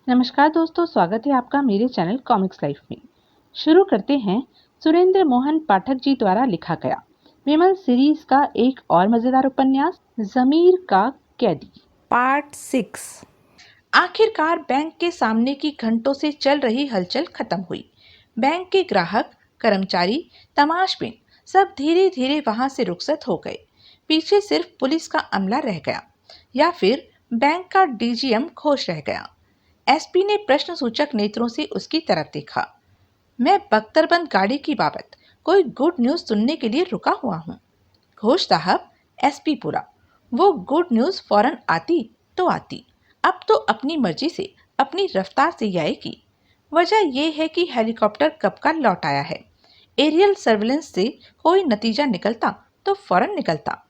नमस्कार दोस्तों, स्वागत है आपका मेरे चैनल कॉमिक्स लाइफ में। शुरू करते हैं सुरेंद्र मोहन पाठक जी द्वारा लिखा गया विमल सीरीज का एक और मजेदार उपन्यास जमीर का कैदी पार्ट 6। आखिरकार बैंक के सामने की घंटों से चल रही हलचल खत्म हुई। बैंक के ग्राहक, कर्मचारी, तमाशबीन सब धीरे धीरे वहां से रुखसत हो गए। पीछे सिर्फ पुलिस का अमला रह गया या फिर बैंक का डीजीएम खोश रह गया। एसपी ने प्रश्न सूचक नेत्रों से उसकी तरफ देखा। मैं बख्तरबंद गाड़ी की बाबत कोई गुड न्यूज सुनने के लिए रुका हुआ हूँ। घोष साहब, एसपी बोला। वो गुड न्यूज फौरन आती तो आती, अब तो अपनी मर्जी से, अपनी रफ्तार से ही आएगी। वजह यह है कि हेलीकॉप्टर कब का लौट आया है। एरियल सर्विलेंस से कोई नतीजा निकलता तो फौरन निकलता।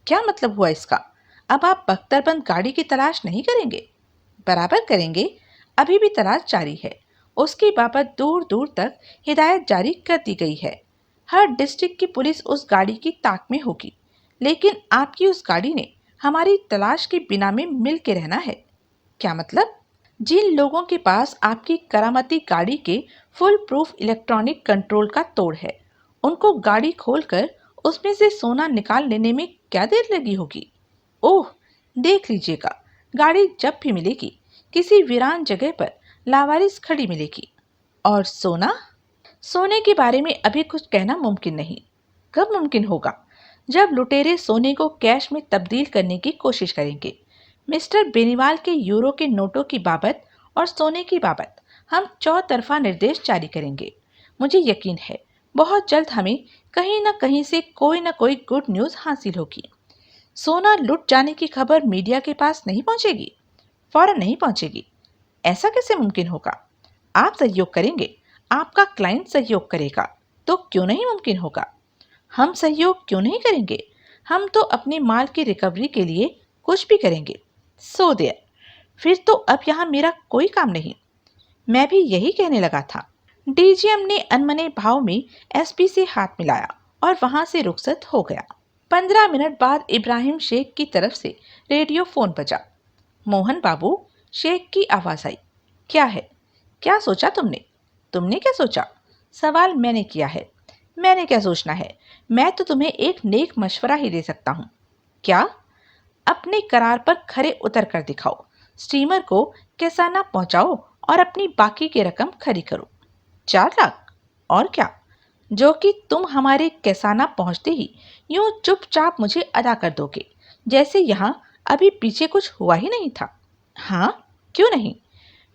क्या मतलब हुआ इसका? अब आप बख्तरबंद गाड़ी की तलाश नहीं करेंगे? बराबर करेंगे, अभी भी तलाश जारी है। उसकी बाबत दूर दूर तक हिदायत जारी कर दी गई है। हर डिस्ट्रिक्ट की पुलिस उस गाड़ी की ताक में होगी, लेकिन आपकी उस गाड़ी ने हमारी तलाश के बिना में मिल के रहना है। क्या मतलब? जिन लोगों के पास आपकी करामती गाड़ी के फुल प्रूफ इलेक्ट्रॉनिक कंट्रोल का तोड़ है, उनको गाड़ी खोलकर उसमें से सोना निकाल लेने में क्या देर लगी होगी? ओह, देख लीजिएगा, गाड़ी जब भी मिलेगी किसी वीरान जगह पर लावारिस खड़ी मिलेगी। और सोना? सोने के बारे में अभी कुछ कहना मुमकिन नहीं। कब मुमकिन होगा? जब लुटेरे सोने को कैश में तब्दील करने की कोशिश करेंगे। मिस्टर बेनीवाल के यूरो के नोटों की बाबत और सोने की बाबत हम चौतरफा निर्देश जारी करेंगे। मुझे यकीन है बहुत जल्द हमें कहीं न कहीं से कोई न कोई गुड न्यूज़ हासिल होगी। सोना लुट जाने की खबर मीडिया के पास नहीं पहुंचेगी, फौरन नहीं पहुंचेगी। ऐसा कैसे मुमकिन होगा? आप सहयोग करेंगे, आपका क्लाइंट सहयोग करेगा, तो क्यों नहीं मुमकिन होगा? हम सहयोग क्यों नहीं करेंगे? हम तो अपने माल की रिकवरी के लिए कुछ भी करेंगे। सो देयर, फिर तो अब यहाँ मेरा कोई काम नहीं। मैं भी यही कहने लगा था। डीजीएम ने अनमने भाव में एसपी से हाथ मिलाया और वहां से रुखसत हो गया। 15 मिनट बाद इब्राहिम शेख की तरफ से रेडियो फोन बजा। मोहन बाबू, शेख की आवाज आई। क्या है? क्या सोचा तुमने? तुमने क्या सोचा? सवाल मैंने किया है। मैंने क्या सोचना है? मैं तो तुम्हें एक नेक मशवरा ही दे सकता हूँ। क्या? अपने करार पर खरे उतर कर दिखाओ। स्टीमर को कैसाना पहुंचाओ और अपनी बाकी की रकम खरी करो। 4 लाख? और क्या? जो कि तुम हमारे कैसाना पहुंचते ही यूं चुपचाप मुझे अदा कर दोगे, जैसे यहाँ अभी पीछे कुछ हुआ ही नहीं था। हाँ, क्यों नहीं?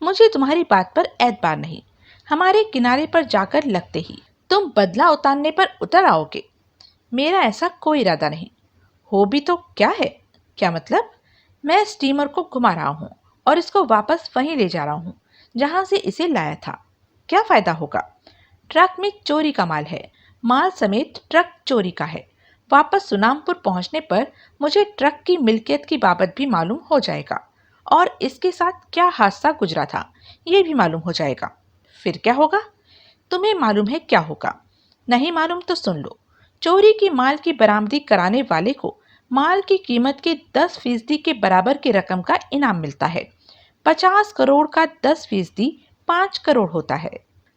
मुझे तुम्हारी बात पर एतबार नहीं। हमारे किनारे पर जाकर लगते ही तुम बदला उतारने पर उतर आओगे। मेरा ऐसा कोई इरादा नहीं। हो भी तो क्या है? क्या मतलब? मैं स्टीमर को घुमा रहा हूँ और इसको वापस वहीं ले जा रहा हूँ जहाँ से इसे लाया था। क्या फायदा होगा? ट्रक में चोरी का माल है, माल समेत ट्रक चोरी का है। वापस सुनामपुर पहुंचने पर मुझे ट्रक की मिल्कियत की बाबत भी मालूम हो जाएगा और इसके साथ क्या हादसा गुजरा था ये भी मालूम हो जाएगा। फिर क्या होगा? तुम्हें मालूम है क्या होगा? नहीं मालूम तो सुन लो। चोरी की माल की बरामदी कराने वाले को माल की कीमत के 10% के बराबर की रकम का इनाम मिलता है। 50 करोड़ का 10% 5 करोड़ होता है।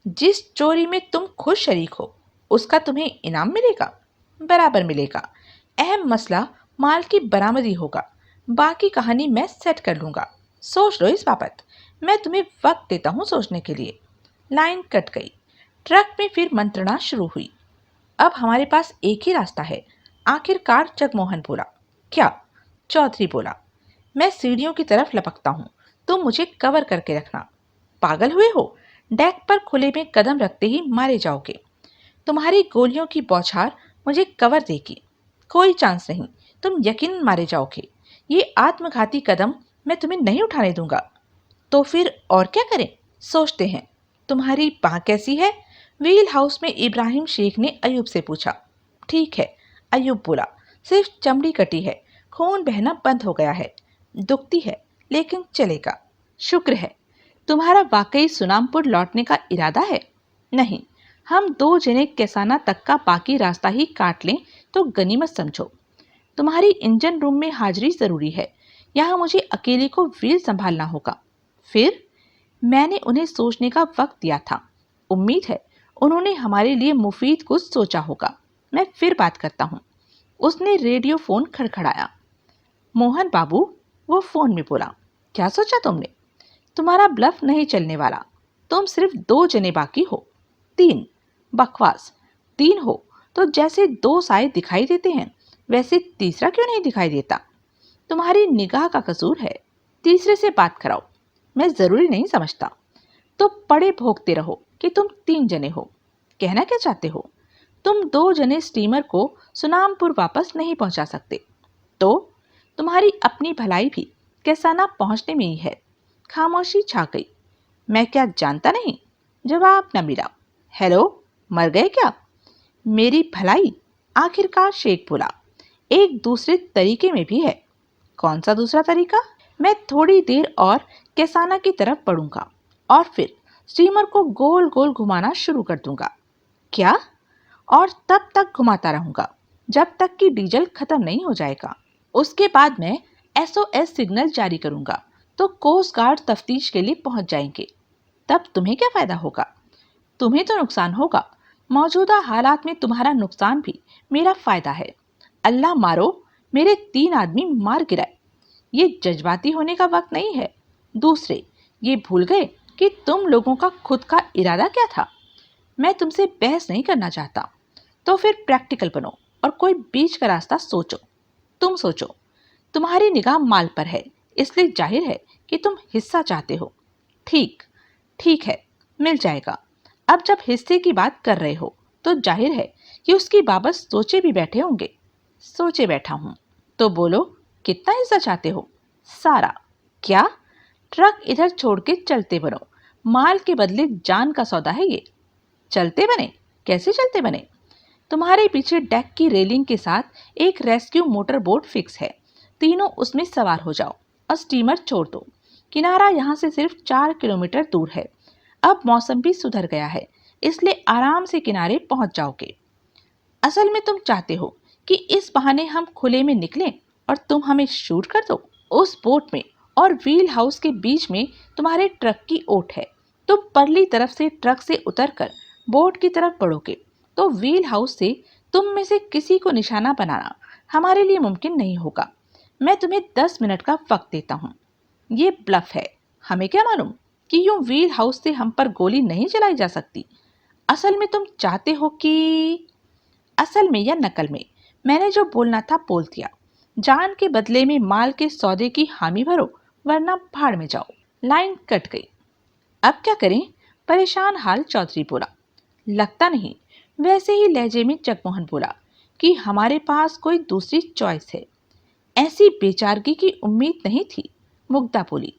जिस चोरी में तुम खुद शरीक हो उसका तुम्हें इनाम मिलेगा, बराबर मिलेगा। अहम मसला माल की बरामदी होगा, बाकी कहानी मैं सेट कर लूंगा। सोच लो इस बाबत। मैं तुम्हें वक्त देता हूँ सोचने के लिए। लाइन कट गई। ट्रक में फिर मंत्रणा शुरू हुई। अब हमारे पास एक ही रास्ता है, आखिरकार जगमोहन बोला। क्या? चौधरी बोला। मैं सीढ़ियों की तरफ लपकता हूँ, तुम मुझे कवर करके रखना। पागल हुए हो? डेक पर खुले में कदम रखते ही मारे जाओगे। तुम्हारी गोलियों की बौछार मुझे कवर देगी। कोई चांस नहीं, तुम यकीनन मारे जाओगे। ये आत्मघाती कदम मैं तुम्हें नहीं उठाने दूंगा। तो फिर और क्या करें? सोचते हैं। तुम्हारी बाँ कैसी है? व्हील हाउस में इब्राहिम शेख ने अयूब से पूछा। ठीक है, अयूब बोला। सिर्फ चमड़ी कटी है, खून बहना बंद हो गया है। दुखती है लेकिन चलेगा। शुक्र है। तुम्हारा वाकई सुनामपुर लौटने का इरादा है? नहीं, हम 2 जने कैसाना तक का बाकी रास्ता ही काट लें तो गनीमत समझो। तुम्हारी इंजन रूम में हाजिरी जरूरी है। यहाँ मुझे अकेले को व्हील संभालना होगा। फिर मैंने उन्हें सोचने का वक्त दिया था। उम्मीद है उन्होंने हमारे लिए मुफीद कुछ सोचा होगा। मैं फिर बात करता हूँ। उसने रेडियो फोन खड़खड़ाया। मोहन बाबू, वो फोन में बोला, क्या सोचा तुमने? तुम्हारा ब्लफ नहीं चलने वाला। तुम सिर्फ 2 जने बाकी हो। 3। बकवास। 3 हो तो जैसे 2 साए दिखाई देते हैं वैसे तीसरा क्यों नहीं दिखाई देता? तुम्हारी निगाह का कसूर है। तीसरे से बात कराओ। मैं जरूरी नहीं समझता तो पड़े भोगते रहो कि तुम 3 जने हो। कहना क्या चाहते हो? तुम 2 जने स्टीमर को सुनामपुर वापस नहीं पहुंचा सकते तो तुम्हारी अपनी भलाई भी कैसाना पहुंचने में ही है। खामोशी छा गई। मैं क्या जानता नहीं? जवाब न मिला। हेलो, मर गए क्या? मेरी भलाई? आखिरकार शेख बोला। एक दूसरे तरीके में भी है। कौन सा दूसरा तरीका? मैं थोड़ी देर और कैसाना की तरफ बढ़ूंगा और फिर स्टीमर को गोल गोल घुमाना शुरू कर दूंगा। क्या? और तब तक घुमाता रहूंगा जब तक कि डीजल खत्म नहीं हो जाएगा। उसके बाद मैं SOS सिग्नल जारी करूंगा तो कोस्ट गार्ड तफ्तीश के लिए पहुंच जाएंगे। तब तुम्हें क्या फायदा होगा? तुम्हें तो नुकसान होगा। मौजूदा हालात में तुम्हारा नुकसान भी मेरा फायदा है। अल्लाह मारो, मेरे 3 आदमी मार गिराए। ये जज्बाती होने का वक्त नहीं है। दूसरे ये भूल गए कि तुम लोगों का खुद का इरादा क्या था। मैं तुमसे बहस नहीं करना चाहता तो फिर प्रैक्टिकल बनो और कोई बीच का रास्ता सोचो। तुम सोचो। तुम्हारी निगाह माल पर है इसलिए जाहिर है कि तुम हिस्सा चाहते हो। ठीक ठीक है, मिल जाएगा। अब जब हिस्से की बात कर रहे हो तो जाहिर है कि उसकी बाबत सोचे भी बैठे होंगे। सोचे बैठा हूं। तो बोलो, कितना हिस्सा चाहते हो? सारा। क्या? ट्रक इधर छोड़ के चलते बनो। माल के बदले जान का सौदा है ये। चलते बने? कैसे चलते बने? तुम्हारे पीछे डेक की रेलिंग के साथ एक रेस्क्यू मोटर बोट फिक्स है। तीनों उसमें सवार हो जाओ और स्टीमर छोड़ दो। किनारा यहाँ से सिर्फ 4 किलोमीटर दूर है। अब मौसम भी सुधर गया है इसलिए आराम से किनारे पहुंच जाओगे। असल में तुम चाहते हो कि इस बहाने हम खुले में निकलें और तुम हमें शूट कर दो। उस बोट में और व्हील हाउस के बीच में तुम्हारे ट्रक की ओट है। तुम परली तरफ से ट्रक से उतरकर बोट की तरफ बढ़ोगे तो व्हील हाउस से तुम में से किसी को निशाना बनाना हमारे लिए मुमकिन नहीं होगा। मैं तुम्हें 10 मिनट का वक्त देता हूँ। ये ब्लफ है। हमें क्या मालूम कि यूं व्हील हाउस से हम पर गोली नहीं चलाई जा सकती। असल में तुम चाहते हो कि असल में या नकल में मैंने जो बोलना था बोल दिया। जान के बदले में माल के सौदे की हामी भरो वरना भाड़ में जाओ। लाइन कट गई। अब क्या करें? परेशान हाल चौधरी बोला। लगता नहीं। वैसे ही लहजे में जगमोहन बोला कि हमारे पास कोई दूसरी चॉइस है। ऐसी बेचारगी की उम्मीद नहीं थी। मुग्धा बोली।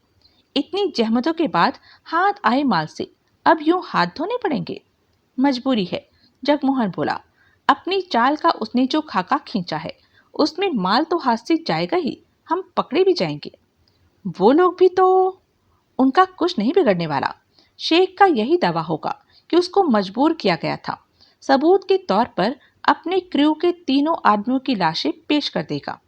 इतनी जहमतों के बाद हाथ आए माल से अब यूं हाथ धोने पड़ेंगे। मजबूरी है, जगमोहन बोला। अपनी चाल का उसने जो खाका खींचा है उसमें माल तो हाथ से जाएगा ही, हम पकड़े भी जाएंगे। वो लोग भी तो, उनका कुछ नहीं बिगड़ने वाला। शेख का यही दावा होगा कि उसको मजबूर किया गया था। सबूत के तौर पर अपने क्रू के तीनों आदमियों की लाशें पेश कर देगा।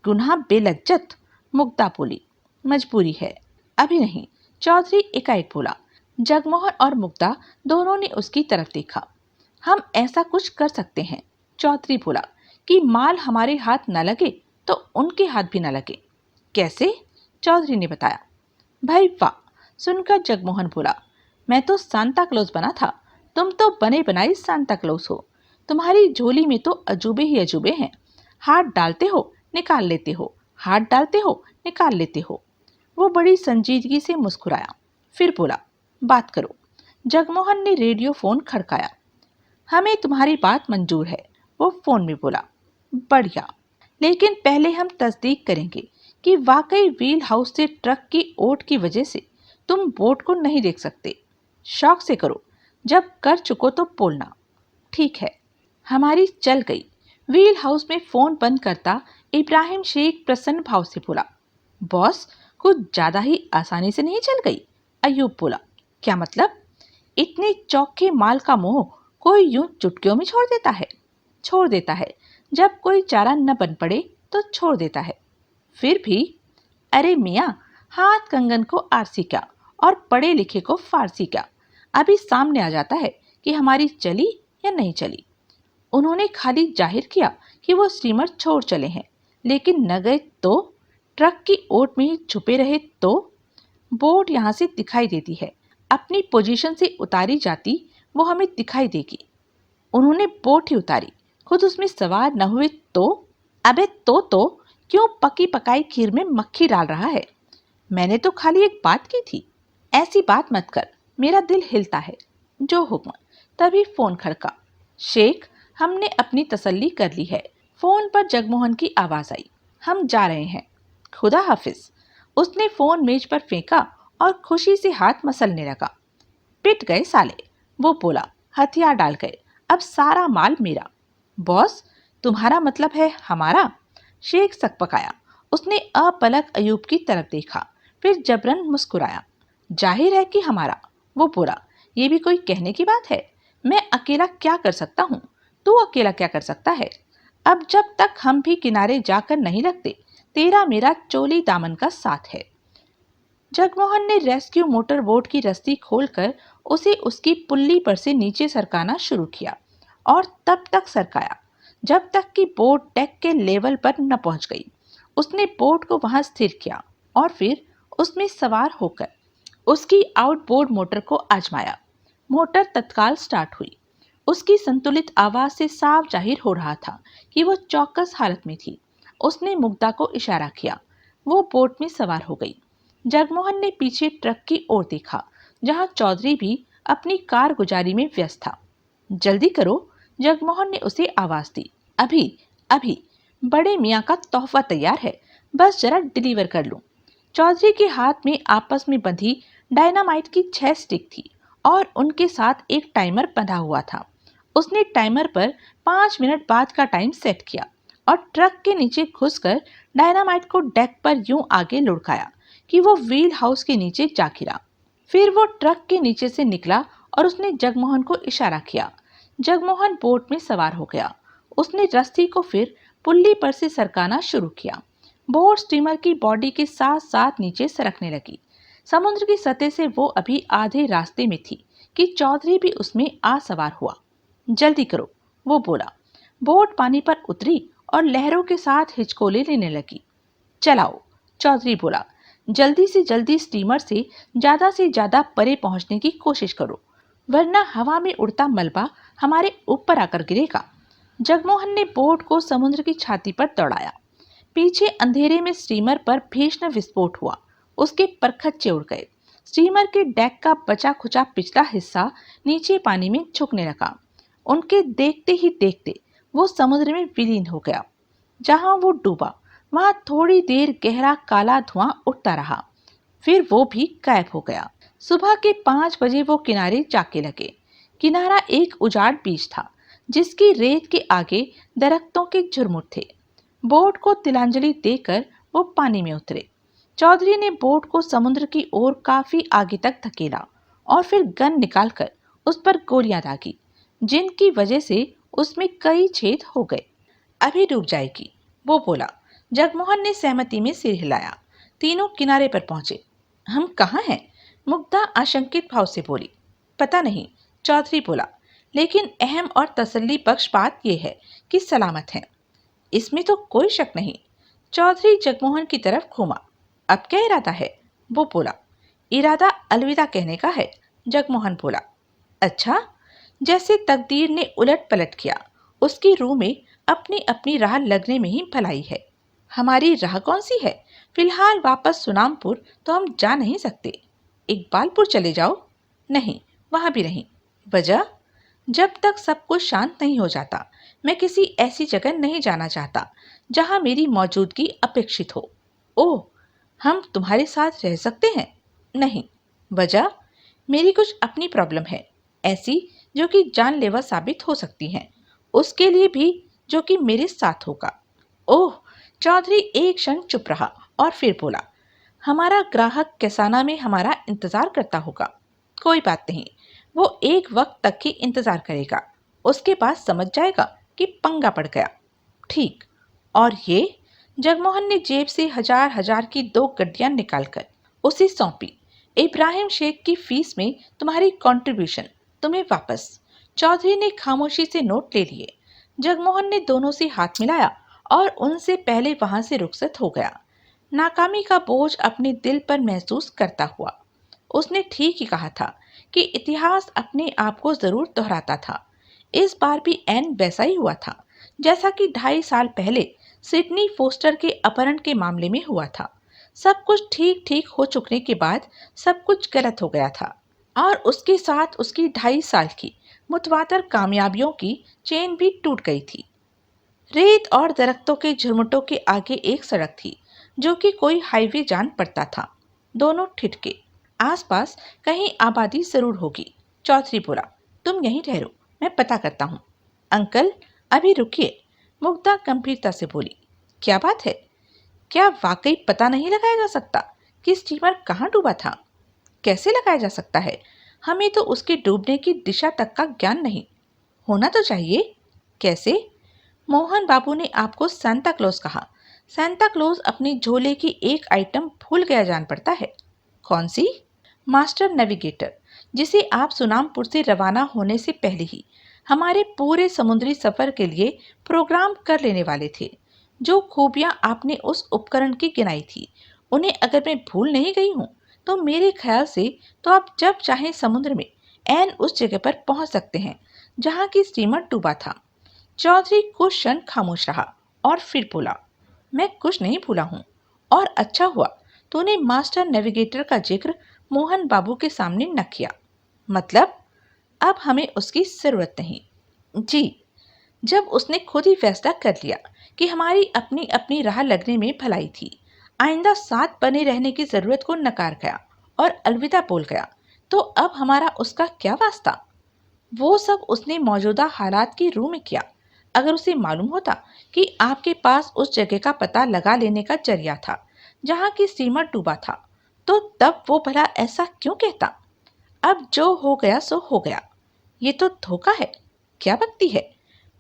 गुनाह बेलज्जत, मुग्धा बोली। मजबूरी है। अभी नहीं, चौधरी एकाएक बोला। जगमोहन और मुग्धा दोनों ने उसकी तरफ देखा। हम ऐसा कुछ कर सकते हैं, चौधरी बोला, कि माल हमारे हाथ न लगे तो उनके हाथ भी न लगे। कैसे? चौधरी ने बताया। भाई वाह, सुनकर जगमोहन बोला। मैं तो सांता क्लॉज बना था, तुम तो बने बनाई सांता क्लॉज हो। तुम्हारी झोली में तो अजूबे ही अजूबे हैं। हाथ डालते हो निकाल लेते हो, हाथ डालते हो निकाल लेते हो। वो बड़ी संजीदगी से मुस्कुराया, फिर बोला, बात करो। जगमोहन ने रेडियो फोन खड़काया। हमें तुम्हारी बात मंजूर है, वो फोन में बोला। बढ़िया, लेकिन पहले हम तस्दीक करेंगे कि वाकई व्हील हाउस से ट्रक की ओट की वजह से तुम बोट को नहीं देख सकते। शौक से करो, जब कर चुको तो बोलना। ठीक है। हमारी चल गई। व्हील हाउस में फोन बंद करता इब्राहिम शेख प्रसन्न भाव से बोला। बॉस, कुछ ज्यादा ही आसानी से नहीं चल गई। अयूब बोला। क्या मतलब? इतने चौके माल का मोह कोई यूं चुटकियों में छोड़ देता है? छोड़ देता है, जब कोई चारा न बन पड़े तो छोड़ देता है। फिर भी, अरे मियाँ, हाथ कंगन को आरसी क्या और पढ़े लिखे को फारसी क्या, अभी सामने आ जाता है कि हमारी चली या नहीं चली। उन्होंने खाली जाहिर किया कि वो स्टीमर छोड़ चले हैं, लेकिन न गए तो, ट्रक की ओट में ही छुपे रहे तो। बोट यहाँ से दिखाई देती है, अपनी पोजीशन से उतारी जाती वो हमें दिखाई देगी। उन्होंने बोट ही उतारी, खुद उसमें सवार न हुए तो। अबे तो क्यों पकी पकाई खीर में मक्खी डाल रहा है? मैंने तो खाली एक बात की थी। ऐसी बात मत कर, मेरा दिल हिलता है। जो हुक्म। तभी फोन खड़का। शेख, हमने अपनी तसल्ली कर ली है। फोन पर जगमोहन की आवाज आई, हम जा रहे हैं, खुदा हाफिज। उसने फोन मेज पर फेंका और खुशी से हाथ मसलने लगा। पिट गए साले, वो बोला, हथियार डाल गए, अब सारा माल मेरा। बॉस, तुम्हारा मतलब है हमारा? शेख सकपकाया। उसने अपलक अयूब की तरफ देखा, फिर जबरन मुस्कुराया। जाहिर है कि हमारा, वो बोला। ये भी कोई कहने की बात है? मैं अकेला क्या कर सकता हूँ? तू अकेला क्या कर सकता है? अब जब तक हम भी किनारे जाकर नहीं लगते, तेरा मेरा चोली दामन का साथ है। जगमोहन ने रेस्क्यू मोटर बोट की रस्सी खोलकर उसे उसकी पुल्ली पर से नीचे सरकाना शुरू किया और तब तक सरकाया जब तक कि बोट डेक के लेवल पर न पहुंच गई। उसने बोट को वहां स्थिर किया और फिर उसमें सवार होकर उसकी आउटबोर्ड मोटर को आजमाया। मोटर तत्काल स्टार्ट हुई। उसकी संतुलित आवाज से साफ जाहिर हो रहा था कि वो चौकस हालत में थी। उसने मुग्धा को इशारा किया। वो बोट में सवार हो गई। जगमोहन ने पीछे ट्रक की ओर देखा, जहां चौधरी भी अपनी कार गुजारी में व्यस्त था। जल्दी करो, जगमोहन ने उसे आवाज दी। अभी अभी, बड़े मियाँ का तोहफा तैयार है, बस जरा डिलीवर कर लूं। चौधरी के हाथ में आपस में बंधी डायनामाइट की 6 स्टिक थी और उनके साथ एक टाइमर बंधा हुआ था। उसने टाइमर पर 5 मिनट बाद का टाइम सेट किया और ट्रक के नीचे घुसकर डायनामाइट को डेक पर यूं आगे लुढ़काया कि वो व्हील हाउस के नीचे जा गिरा। फिर वो ट्रक के नीचे से निकला और उसने जगमोहन को इशारा किया। जगमोहन बोट में सवार हो गया। उसने रस्सी को फिर पुल्ली पर से सरकाना शुरू किया। बोट स्टीमर की बॉडी के साथ साथ नीचे सरकने लगी। समुद्र की सतह से वो अभी आधे रास्ते में थी कि चौधरी भी उसमें आ सवार हुआ। जल्दी करो, वो बोला। बोट पानी पर उतरी और लहरों के साथ हिचकोले लेने लगी। चलाओ, चौधरी बोला। जल्दी से जल्दी स्टीमर से ज्यादा परे पहुंचने की कोशिश करो, वरना हवा में उड़ता मलबा हमारे ऊपर आकर गिरेगा। जगमोहन ने बोट को समुद्र की छाती पर दौड़ाया। पीछे अंधेरे में स्टीमर पर भीषण विस्फोट हुआ। उसके परखच्चे उड़ गए। स्टीमर के डेक का बचा खुचा पिछला हिस्सा नीचे पानी में झुकने लगा। उनके देखते ही देखते वो समुद्र में विलीन हो गया। जहां वो डूबा वहां थोड़ी देर गहरा काला धुआं उठता रहा, फिर वो भी गायब हो गया। सुबह के 5 बजे वो किनारे जाके लगे। किनारा एक उजाड़ बीच था, जिसकी रेत के आगे दरख्तों के झुरमुट थे। बोट को तिलांजलि देकर वो पानी में उतरे। चौधरी ने बोट को समुद्र की ओर काफी आगे तक धकेला और फिर गन निकालकर उस पर गोलियां दागी, जिनकी वजह से उसमें कई छेद हो गए। अभी डूब जाएगी, वो बोला। जगमोहन ने सहमति में सिर हिलाया। तीनों किनारे पर पहुंचे। हम कहाँ हैं? मुग्धा आशंकित भाव से बोली। पता नहीं, चौधरी बोला, लेकिन अहम और तसल्ली बख्श बात यह है कि सलामत हैं। इसमें तो कोई शक नहीं। चौधरी जगमोहन की तरफ घूमा। अब क्या इरादा है? वो बोला। इरादा अलविदा कहने का है, जगमोहन बोला। अच्छा, जैसे तकदीर ने उलट पलट किया। उसकी रूह में अपनी अपनी राह लगने में ही भलाई है। हमारी राह कौन सी है? फिलहाल वापस सुनामपुर तो हम जा नहीं सकते। इकबालपुर चले जाओ। नहीं, वहां भी नहीं। वजह? जब तक सब कुछ शांत नहीं हो जाता, मैं किसी ऐसी जगह नहीं जाना चाहता जहां मेरी मौजूदगी अपेक्षित हो। ओह, हम तुम्हारे साथ रह सकते हैं? नहीं। वजह? मेरी कुछ अपनी प्रॉब्लम है, ऐसी जो कि जानलेवा साबित हो सकती हैं। उसके लिए भी जो कि मेरे साथ होगा। ओह, चौधरी एक क्षण चुप रहा और फिर बोला। हमारा ग्राहक कैसाना में हमारा इंतजार करता होगा। कोई बात नहीं, वो एक वक्त तक ही इंतजार करेगा। उसके बाद समझ जाएगा कि पंगा पड़ गया। ठीक। और ये? जगमोहन ने जेब से हजार हजार की 2 गड्डियां निकालकर उसे सौंपी। इब्राहिम शेख की फीस में तुम्हारी कंट्रीब्यूशन तुम्हें वापस। चौधरी ने खामोशी से नोट ले लिए। जगमोहन ने दोनों से हाथ मिलाया और उनसे पहले वहां से रुखसत हो गया, नाकामी का बोझ अपने दिल पर महसूस करता हुआ। उसने ठीक ही कहा था कि इतिहास अपने आप को जरूर दोहराता था। इस बार भी एन वैसा ही हुआ था जैसा कि 2.5 साल पहले सिडनी फोस्टर के अपहरण के मामले में हुआ था। सब कुछ ठीक ठीक हो चुकने के बाद सब कुछ गलत हो गया था और उसके साथ उसकी 2.5 साल की मुतवातर कामयाबियों की चेन भी टूट गई थी। रेत और दरख्तों के झुरमुटों के आगे एक सड़क थी जो कि कोई हाईवे जान पड़ता था। दोनों ठिठके। आसपास कहीं आबादी जरूर होगी। चौधरी बोला, तुम यहीं ठहरो, मैं पता करता हूँ। अंकल अभी रुकिए, मुग्धा गंभीरता से बोली। क्या बात है? क्या वाकई पता नहीं लगाया जा सकता कि स्टीमर कहाँ डूबा था? कैसे लगाया जा सकता है? हमें तो उसके डूबने की दिशा तक का ज्ञान नहीं। होना तो चाहिए। कैसे? मोहन बाबू ने आपको सांता क्लॉज कहा। सांता क्लॉज अपनी झोले की एक आइटम भूल गया जान पड़ता है। कौन सी? मास्टर नेविगेटर, जिसे आप सुनामपुर से रवाना होने से पहले ही हमारे पूरे समुद्री सफर के लिए प्रोग्राम कर लेने वाले थे। जो खूबियां आपने उस उपकरण की गिनाई थी, उन्हें अगर मैं भूल नहीं गई हूँ तो मेरे ख्याल से तो आप जब चाहें समुद्र में एन उस जगह पर पहुंच सकते हैं जहां की स्टीमर डूबा था। चौधरी कुछ क्षण खामोश रहा और फिर बोला, मैं कुछ नहीं भूला हूँ। और अच्छा हुआ तूने मास्टर नेविगेटर का जिक्र मोहन बाबू के सामने न किया। मतलब अब हमें उसकी जरूरत नहीं। जी, जब उसने खुद ही फैसला कर लिया कि हमारी अपनी अपनी राह लगने में भलाई थी, आइंदा साथ बने रहने की जरूरत को नकार गया और अलविदा बोल गया, तो अब हमारा उसका क्या वास्ता? वो सब उसने मौजूदा हालात की रूह में किया। अगर उसे मालूम होता कि आपके पास उस जगह का पता लगा लेने का जरिया था जहां की स्टीमर डूबा था, तो तब वो भला ऐसा क्यों कहता? अब जो हो गया सो हो गया। ये तो धोखा है। क्या बकती है?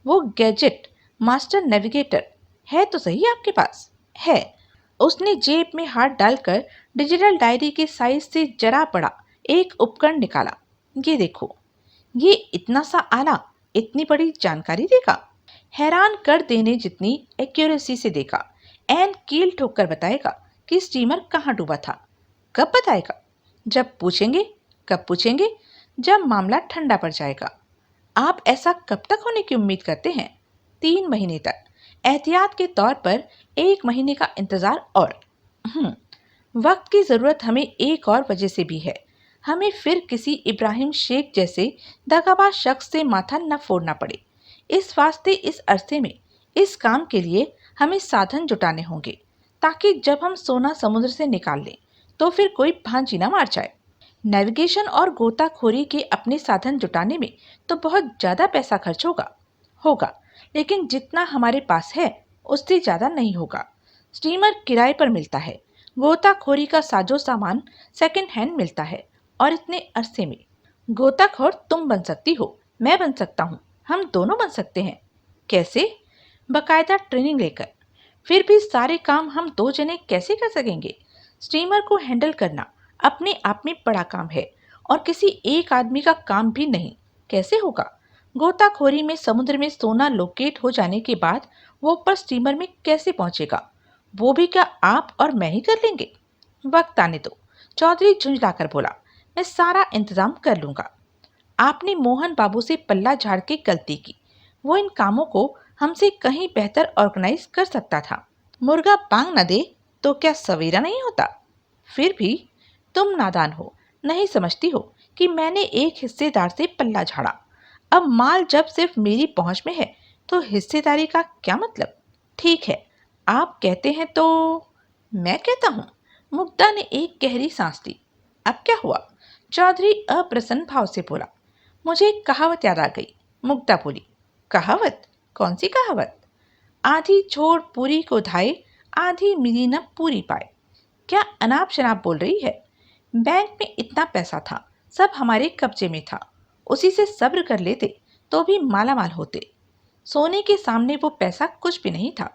वो गैजेट मास्टर नेविगेटर है तो सही आपके पास। है। उसने जेब में हाथ डालकर डिजिटल डायरी के साइज से जरा बड़ा एक उपकरण निकाला। ये देखो, ये इतना सा आला इतनी बड़ी जानकारी देगा? हैरान कर देने जितनी एक्यूरेसी से देगा। एन कील ठोक कर बताएगा कि स्टीमर कहाँ डूबा था। कब बताएगा? जब पूछेंगे। कब पूछेंगे? जब मामला ठंडा पड़ जाएगा। आप ऐसा कब तक होने की उम्मीद करते हैं? 3 महीने तक। एहतियात के तौर पर 1 महीने का इंतजार और। वक्त की जरूरत हमें एक और वजह से भी है। हमें फिर किसी इब्राहिम शेख जैसे दगाबाज शख्स से माथा न फोड़ना पड़े। इस वास्ते इस अरसे में इस काम के लिए हमें साधन जुटाने होंगे, ताकि जब हम सोना समुद्र से निकाल लें तो फिर कोई भांजी ना मार जाए। नेविगेशन और गोताखोरी के अपने साधन जुटाने में तो बहुत ज्यादा पैसा खर्च होगा, लेकिन जितना हमारे पास है उससे ज्यादा नहीं होगा। स्टीमर किराए पर मिलता है, गोताखोरी का साजो सामान सेकंड हैंड मिलता है, और इतने अरसे में गोताखोर तुम बन सकती हो, मैं बन सकता हूँ, हम दोनों बन सकते हैं। कैसे? बकायदा ट्रेनिंग लेकर। फिर भी सारे काम हम 2 जने कैसे कर सकेंगे? स्टीमर को हैंडल करना अपने आप में बड़ा काम है और किसी एक आदमी का काम भी नहीं। कैसे होगा? गोताखोरी में समुद्र में सोना लोकेट हो जाने के बाद वो ऊपर स्टीमर में कैसे पहुंचेगा? वो भी क्या आप और मैं ही कर लेंगे? वक्त आने दो, चौधरी झुंझलाकर बोला। मैं सारा इंतजाम कर लूंगा। आपने मोहन बाबू से पल्ला झाड़ के गलती की। वो इन कामों को हमसे कहीं बेहतर ऑर्गेनाइज कर सकता था। मुर्गा बांग न दे तो क्या सवेरा नहीं होता? फिर भी तुम नादान हो, नहीं समझती हो कि मैंने एक हिस्सेदार से पल्ला झाड़ा। अब माल जब सिर्फ मेरी पहुंच में है तो हिस्सेदारी का क्या मतलब? ठीक है, आप कहते हैं तो मैं कहता हूँ। मुग्धा ने एक गहरी सांस ली। अब क्या हुआ? चौधरी अप्रसन्न भाव से बोला। मुझे एक कहावत याद आ गई। मुग्धा बोली। कहावत? कौन सी कहावत? आधी छोड़ पूरी को धाए, आधी मिली न पूरी पाए। क्या अनाप शनाप बोल रही है? बैंक में इतना पैसा था, सब हमारे कब्जे में था। उसी से सब्र कर लेते तो भी मालामाल होते। सोने के सामने वो पैसा कुछ भी नहीं था।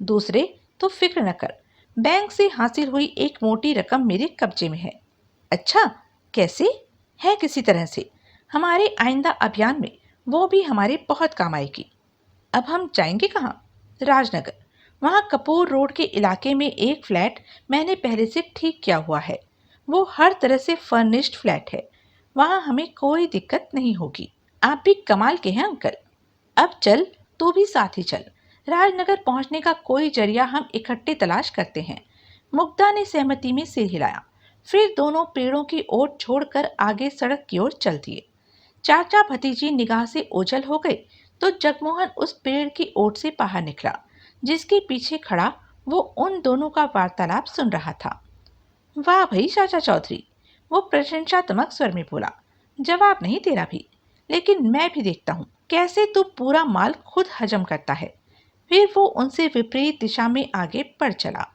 दूसरे तो फिक्र न कर, बैंक से हासिल हुई एक मोटी रकम मेरे कब्जे में है। अच्छा, कैसे? है किसी तरह से। हमारे आइंदा अभियान में वो भी हमारे बहुत काम आएगी। अब हम जाएंगे कहाँ? राजनगर। वहाँ कपूर रोड के इलाके में एक फ्लैट मैंने पहले से ठीक किया हुआ है। वो हर तरह से फर्निश्ड फ्लैट है। वहाँ हमें कोई दिक्कत नहीं होगी। आप भी कमाल के हैं अंकल। अब चल, तू भी साथ ही चल। राजनगर पहुंचने का कोई जरिया हम इकट्ठे तलाश करते हैं। मुग्धा ने सहमति में सिर हिलाया। फिर दोनों पेड़ों की ओट छोड़कर आगे सड़क की ओर चल दिए। चाचा भतीजी निगाह से ओझल हो गए तो जगमोहन उस पेड़ की ओट से बाहर निकला, जिसके पीछे खड़ा वो उन दोनों का वार्तालाप सुन रहा था। वाह भाई चाचा चौधरी, वो प्रशंसात्मक स्वर में बोला। जवाब नहीं तेरा भी, लेकिन मैं भी देखता हूँ कैसे तू पूरा माल खुद हजम करता है। फिर वो उनसे विपरीत दिशा में आगे बढ़ चला।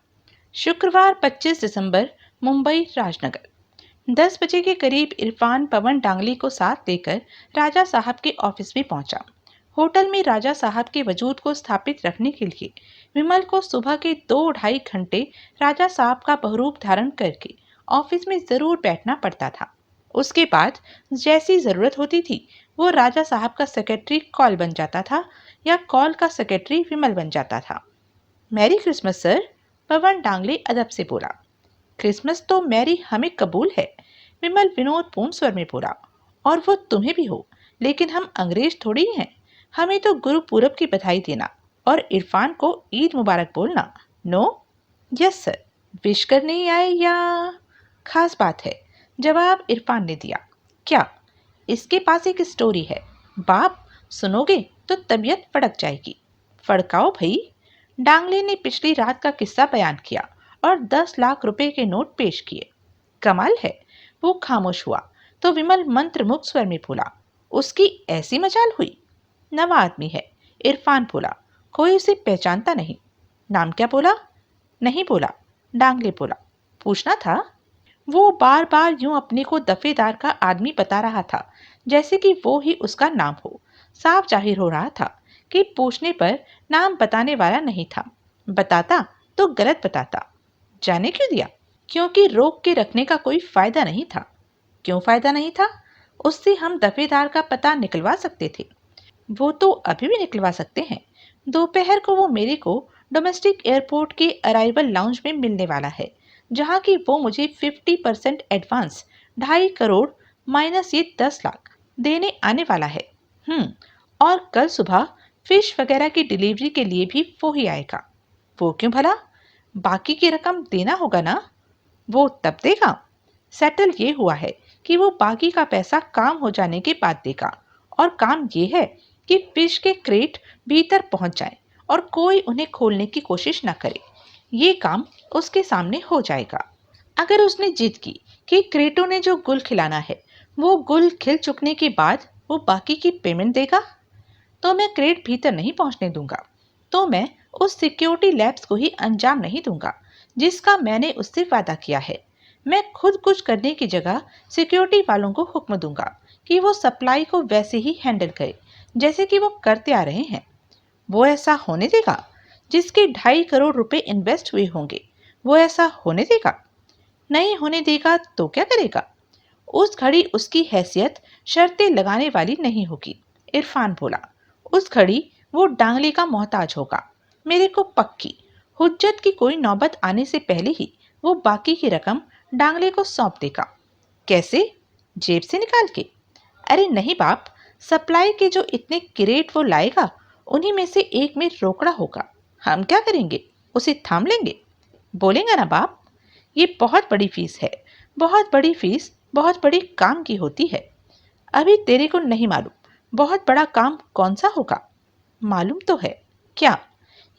शुक्रवार 25 दिसंबर, मुंबई राजनगर। 10 बजे के करीब इरफान पवन डांगली को साथ लेकर राजा साहब के ऑफिस में पहुंचा। होटल में राजा साहब के वजूद को स्थापित रखने के लिए विमल को सुबह के 2-2.5 घंटे राजा साहब का बहुरूप धारण करके ऑफिस में जरूर बैठना पड़ता था। उसके बाद जैसी जरूरत होती थी वो राजा साहब का सेक्रेटरी कॉल बन जाता था या कॉल का सेक्रेटरी विमल बन जाता था। मैरी क्रिसमस सर, पवन डांगले अदब से बोला। क्रिसमस तो मैरी हमें कबूल है, विमल विनोदपूर्ण स्वर में बोला। और वो तुम्हें भी हो, लेकिन हम अंग्रेज थोड़ी हैं। हमें तो गुरु पूरब की बधाई देना और इरफान को ईद मुबारक बोलना। नो? Yes sir. विश करने ही आए या? खास बात है, जवाब इरफान ने दिया। क्या? इसके पास एक स्टोरी है। बाप, सुनोगे तो तबीयत फड़क जाएगी। फड़काओ भाई। डांगले ने पिछली रात का किस्सा बयान किया और 10 लाख रुपए के नोट पेश किए। कमाल है। वो खामोश हुआ तो विमल मंत्रमुग्ध स्वर में बोला, उसकी ऐसी मजाल हुई? नवा आदमी है, इरफान बोला। कोई उसे पहचानता नहीं। नाम क्या बोला? नहीं बोला, डांगले बोला। पूछना था? वो बार बार यूं अपने को दफेदार का आदमी बता रहा था, जैसे कि वो ही उसका नाम हो। साफ जाहिर हो रहा था कि पूछने पर नाम बताने वाला नहीं था। बताता तो गलत बताता। जाने क्यों दिया? क्योंकि रोक के रखने का कोई फायदा नहीं था। क्यों फायदा नहीं था? उससे हम दफेदार का पता निकलवा सकते थे। वो तो अभी भी निकलवा सकते हैं। दोपहर को वो मेरे को डोमेस्टिक एयरपोर्ट के अराइवल लाउंज में मिलने वाला है, जहाँ की वो मुझे 50% एडवांस 2.5 करोड़ माइनस ये 10 लाख देने आने वाला है। और कल सुबह फिश वगैरह की डिलीवरी के लिए भी वो ही आएगा। वो क्यों भला? बाकी की रकम देना होगा ना? वो तब देगा। सेटल ये हुआ है कि वो बाकी का पैसा काम हो जाने के बाद देगा। और काम ये है कि फिश के क्रेट भीतर पहुंच जाए और कोई उन्हें खोलने की कोशिश न करे। ये काम उसके सामने हो जाएगा। अगर उसने जिद की कि क्रेटों ने जो गुल खिलाना है वो गुल खिल चुकने के बाद वो बाकी की पेमेंट देगा, तो मैं क्रेट भीतर नहीं पहुंचने दूंगा। तो मैं उस सिक्योरिटी लैब्स को ही अंजाम नहीं दूंगा जिसका मैंने उससे वादा किया है। मैं खुद कुछ करने की जगह सिक्योरिटी वालों को हुक्म दूंगा कि वो सप्लाई को वैसे ही हैंडल करे जैसे कि वो करते आ रहे हैं। वो ऐसा होने देगा? जिसके 2.5 करोड़ रुपए इन्वेस्ट हुए होंगे, वो ऐसा होने देगा? नहीं होने देगा तो क्या करेगा? उस घड़ी उसकी हैसियत शर्तें लगाने वाली नहीं होगी, इरफान बोला। उस घड़ी वो डांगले का मोहताज होगा। मेरे को पक्की हुज्जत की कोई नौबत आने से पहले ही वो बाकी की रकम डांगले को सौंप देगा। कैसे? जेब से निकाल के? अरे नहीं बाप, सप्लाई के जो इतने क्रेट वो लाएगा उन्हीं में से एक में रोकड़ा होगा। हम क्या करेंगे? उसे थाम लेंगे? बोलेंगे ना बाप, ये बहुत बड़ी फीस है। बहुत बड़ी फीस बहुत बड़ी काम की होती है। अभी तेरे को नहीं मालूम बहुत बड़ा काम कौन सा होगा? मालूम तो है। क्या?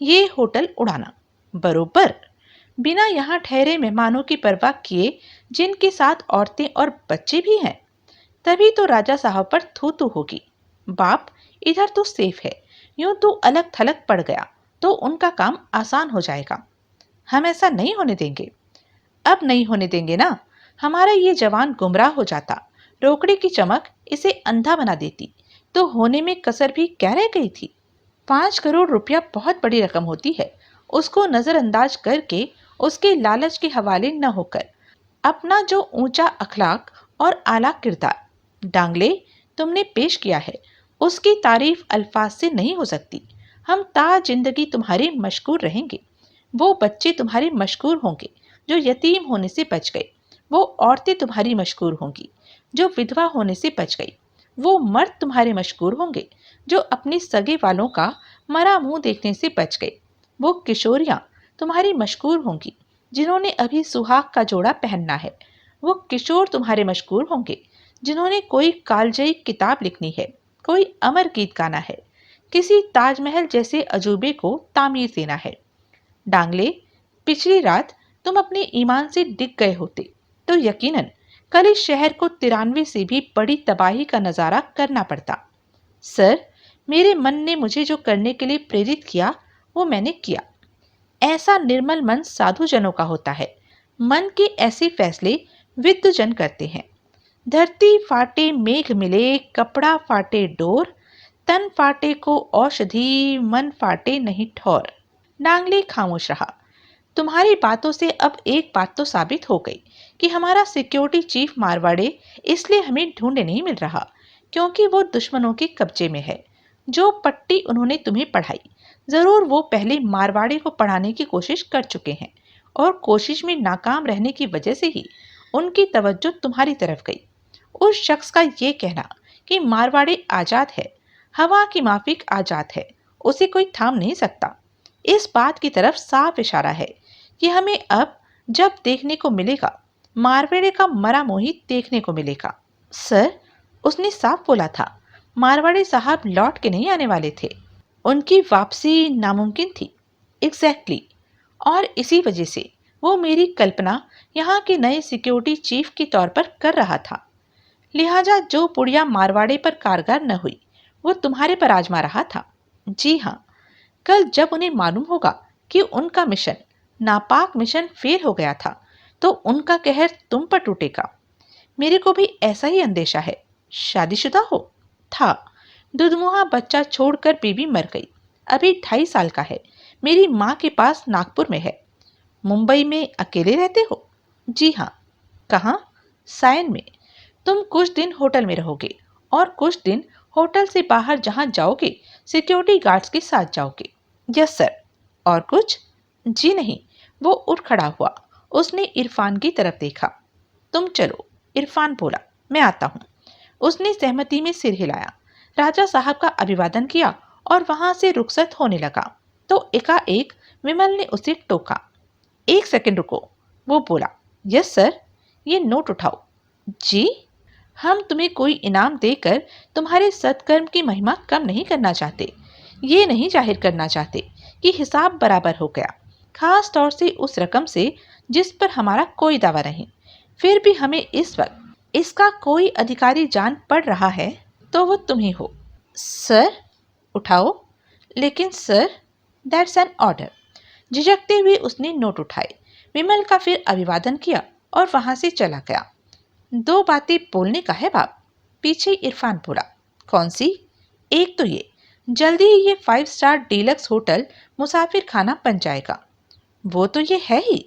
ये होटल उड़ाना। बरोबर। बिना यहाँ ठहरे मेहमानों की परवाह किए, जिनके साथ औरतें और बच्चे भी हैं। तभी तो राजा साहब पर थू थू होगी। बाप, इधर तो सेफ है। यूं तो अलग थलग पड़ गया तो उनका काम आसान हो जाएगा। हम ऐसा नहीं होने देंगे। अब नहीं होने देंगे ना। हमारा ये जवान गुमराह हो जाता, रोकड़े की चमक इसे अंधा बना देती, तो होने में कसर भी क्या रह गई थी? 5 करोड़ रुपया बहुत बड़ी रकम होती है। उसको नजरअंदाज करके, उसके लालच के हवाले न होकर अपना जो ऊंचा अखलाक और आला किरदार डांगले तुमने पेश किया है, उसकी तारीफ अल्फाज से नहीं हो सकती। हम ता जिंदगी तुम्हारे मशकूर रहेंगे। वो बच्चे तुम्हारे मशकूर होंगे जो यतीम होने से बच गए। वो औरतें तुम्हारी मशकूर होंगी जो विधवा होने से बच गई। वो मर्द तुम्हारे मशकूर होंगे जो अपने सगे वालों का मरा मुंह देखने से बच गए। वो किशोरियां तुम्हारी मशकूर होंगी जिन्होंने अभी सुहाग का जोड़ा पहनना है। वो किशोर तुम्हारे मशकूर होंगे जिन्होंने कोई कालजयी किताब लिखनी है, कोई अमर गीत गाना है, किसी ताजमहल जैसे अजूबे को तामीर देना है। डांगले, पिछली रात तुम अपने ईमान से डिग गए होते तो यकीनन कल इस शहर को 93 से भी बड़ी तबाही का नजारा करना पड़ता। सर, मेरे मन ने मुझे जो करने के लिए प्रेरित किया वो मैंने किया। ऐसा निर्मल मन साधुजनों का होता है। मन के ऐसे फैसले विद्वजन करते हैं। धरती फाटे मेघ मिले, कपड़ा फाटे डोर, तन फाटे को औषधि, मन फाटे नहीं ठौर। डांगले खामोश रहा। तुम्हारी बातों से अब एक बात तो साबित हो गई कि हमारा सिक्योरिटी चीफ मारवाड़े इसलिए हमें ढूंढे नहीं मिल रहा क्योंकि वो दुश्मनों के कब्जे में है। जो पट्टी उन्होंने तुम्हें पढ़ाई, जरूर वो पहले मारवाड़े को पढ़ाने की कोशिश कर चुके हैं और कोशिश में नाकाम रहने की वजह से ही उनकी तवज्जो तुम्हारी तरफ गई। उस शख्स का ये कहना कि मारवाड़े आजाद है, हवा की माफिक आजाद है, उसे कोई थाम नहीं सकता, इस बात की तरफ साफ इशारा है कि हमें अब जब देखने को मिलेगा मारवाड़े का मरा मोही देखने को मिलेगा। सर, उसने साफ बोला था मारवाड़े साहब लौट के नहीं आने वाले थे। उनकी वापसी नामुमकिन थी। एग्जैक्टली। और इसी वजह से वो मेरी कल्पना यहाँ के नए सिक्योरिटी चीफ के तौर पर कर रहा था। लिहाजा जो पुड़िया मारवाड़े पर कारगर न हुई वो तुम्हारे पर आजमा रहा था। जी हाँ, कल जब उन्हें मालूम होगा कि उनका मिशन, नापाक मिशन फेल हो गया था तो उनका कहर तुम पर टूटेगा। मेरे को भी ऐसा ही अंदेशा है। शादीशुदा हो? था। दुधमुहा बच्चा छोड़कर बीवी मर गई। अभी 2.5 साल का है। मेरी माँ के पास नागपुर में है। मुंबई में अकेले रहते हो? जी हाँ। कहाँ? सायन में। तुम कुछ दिन होटल में रहोगे और कुछ दिन होटल से बाहर जहाँ जाओगे सिक्योरिटी गार्ड्स के साथ जाओगे। Yes sir. और कुछ? जी नहीं। वो उठ खड़ा हुआ। उसने इरफान की तरफ देखा। तुम चलो। इरफान बोला, मैं आता हूँ। उसने सहमति में सिर हिलाया। राजा साहब का अभिवादन किया और वहां से रुखसत होने लगा तो एकाएक विमल ने उसे टोका। 1 सेकंड रुको। वो बोला, यस सर। ये नोट उठाओ। जी? हम तुम्हें कोई इनाम देकर तुम्हारे सत्कर्म की महिमा कम नहीं करना चाहते। ये नहीं जाहिर करना चाहते कि हिसाब बराबर हो गया, खास तौर से उस रकम से जिस पर हमारा कोई दावा नहीं। फिर भी हमें इस वक्त इसका कोई अधिकारी जान पड़ रहा है तो वो तुम ही हो। सर? उठाओ। लेकिन सर, दैट्स एन ऑर्डर। झिझकते हुए उसने नोट उठाए, विमल का फिर अभिवादन किया और वहां से चला गया। 2 बातें बोलने का है बाप। पीछे इरफान बोला, कौन सी? एक तो ये, जल्दी ही ये 5 स्टार डीलक्स होटल मुसाफिर खाना बन जाएगा। वो तो ये है ही।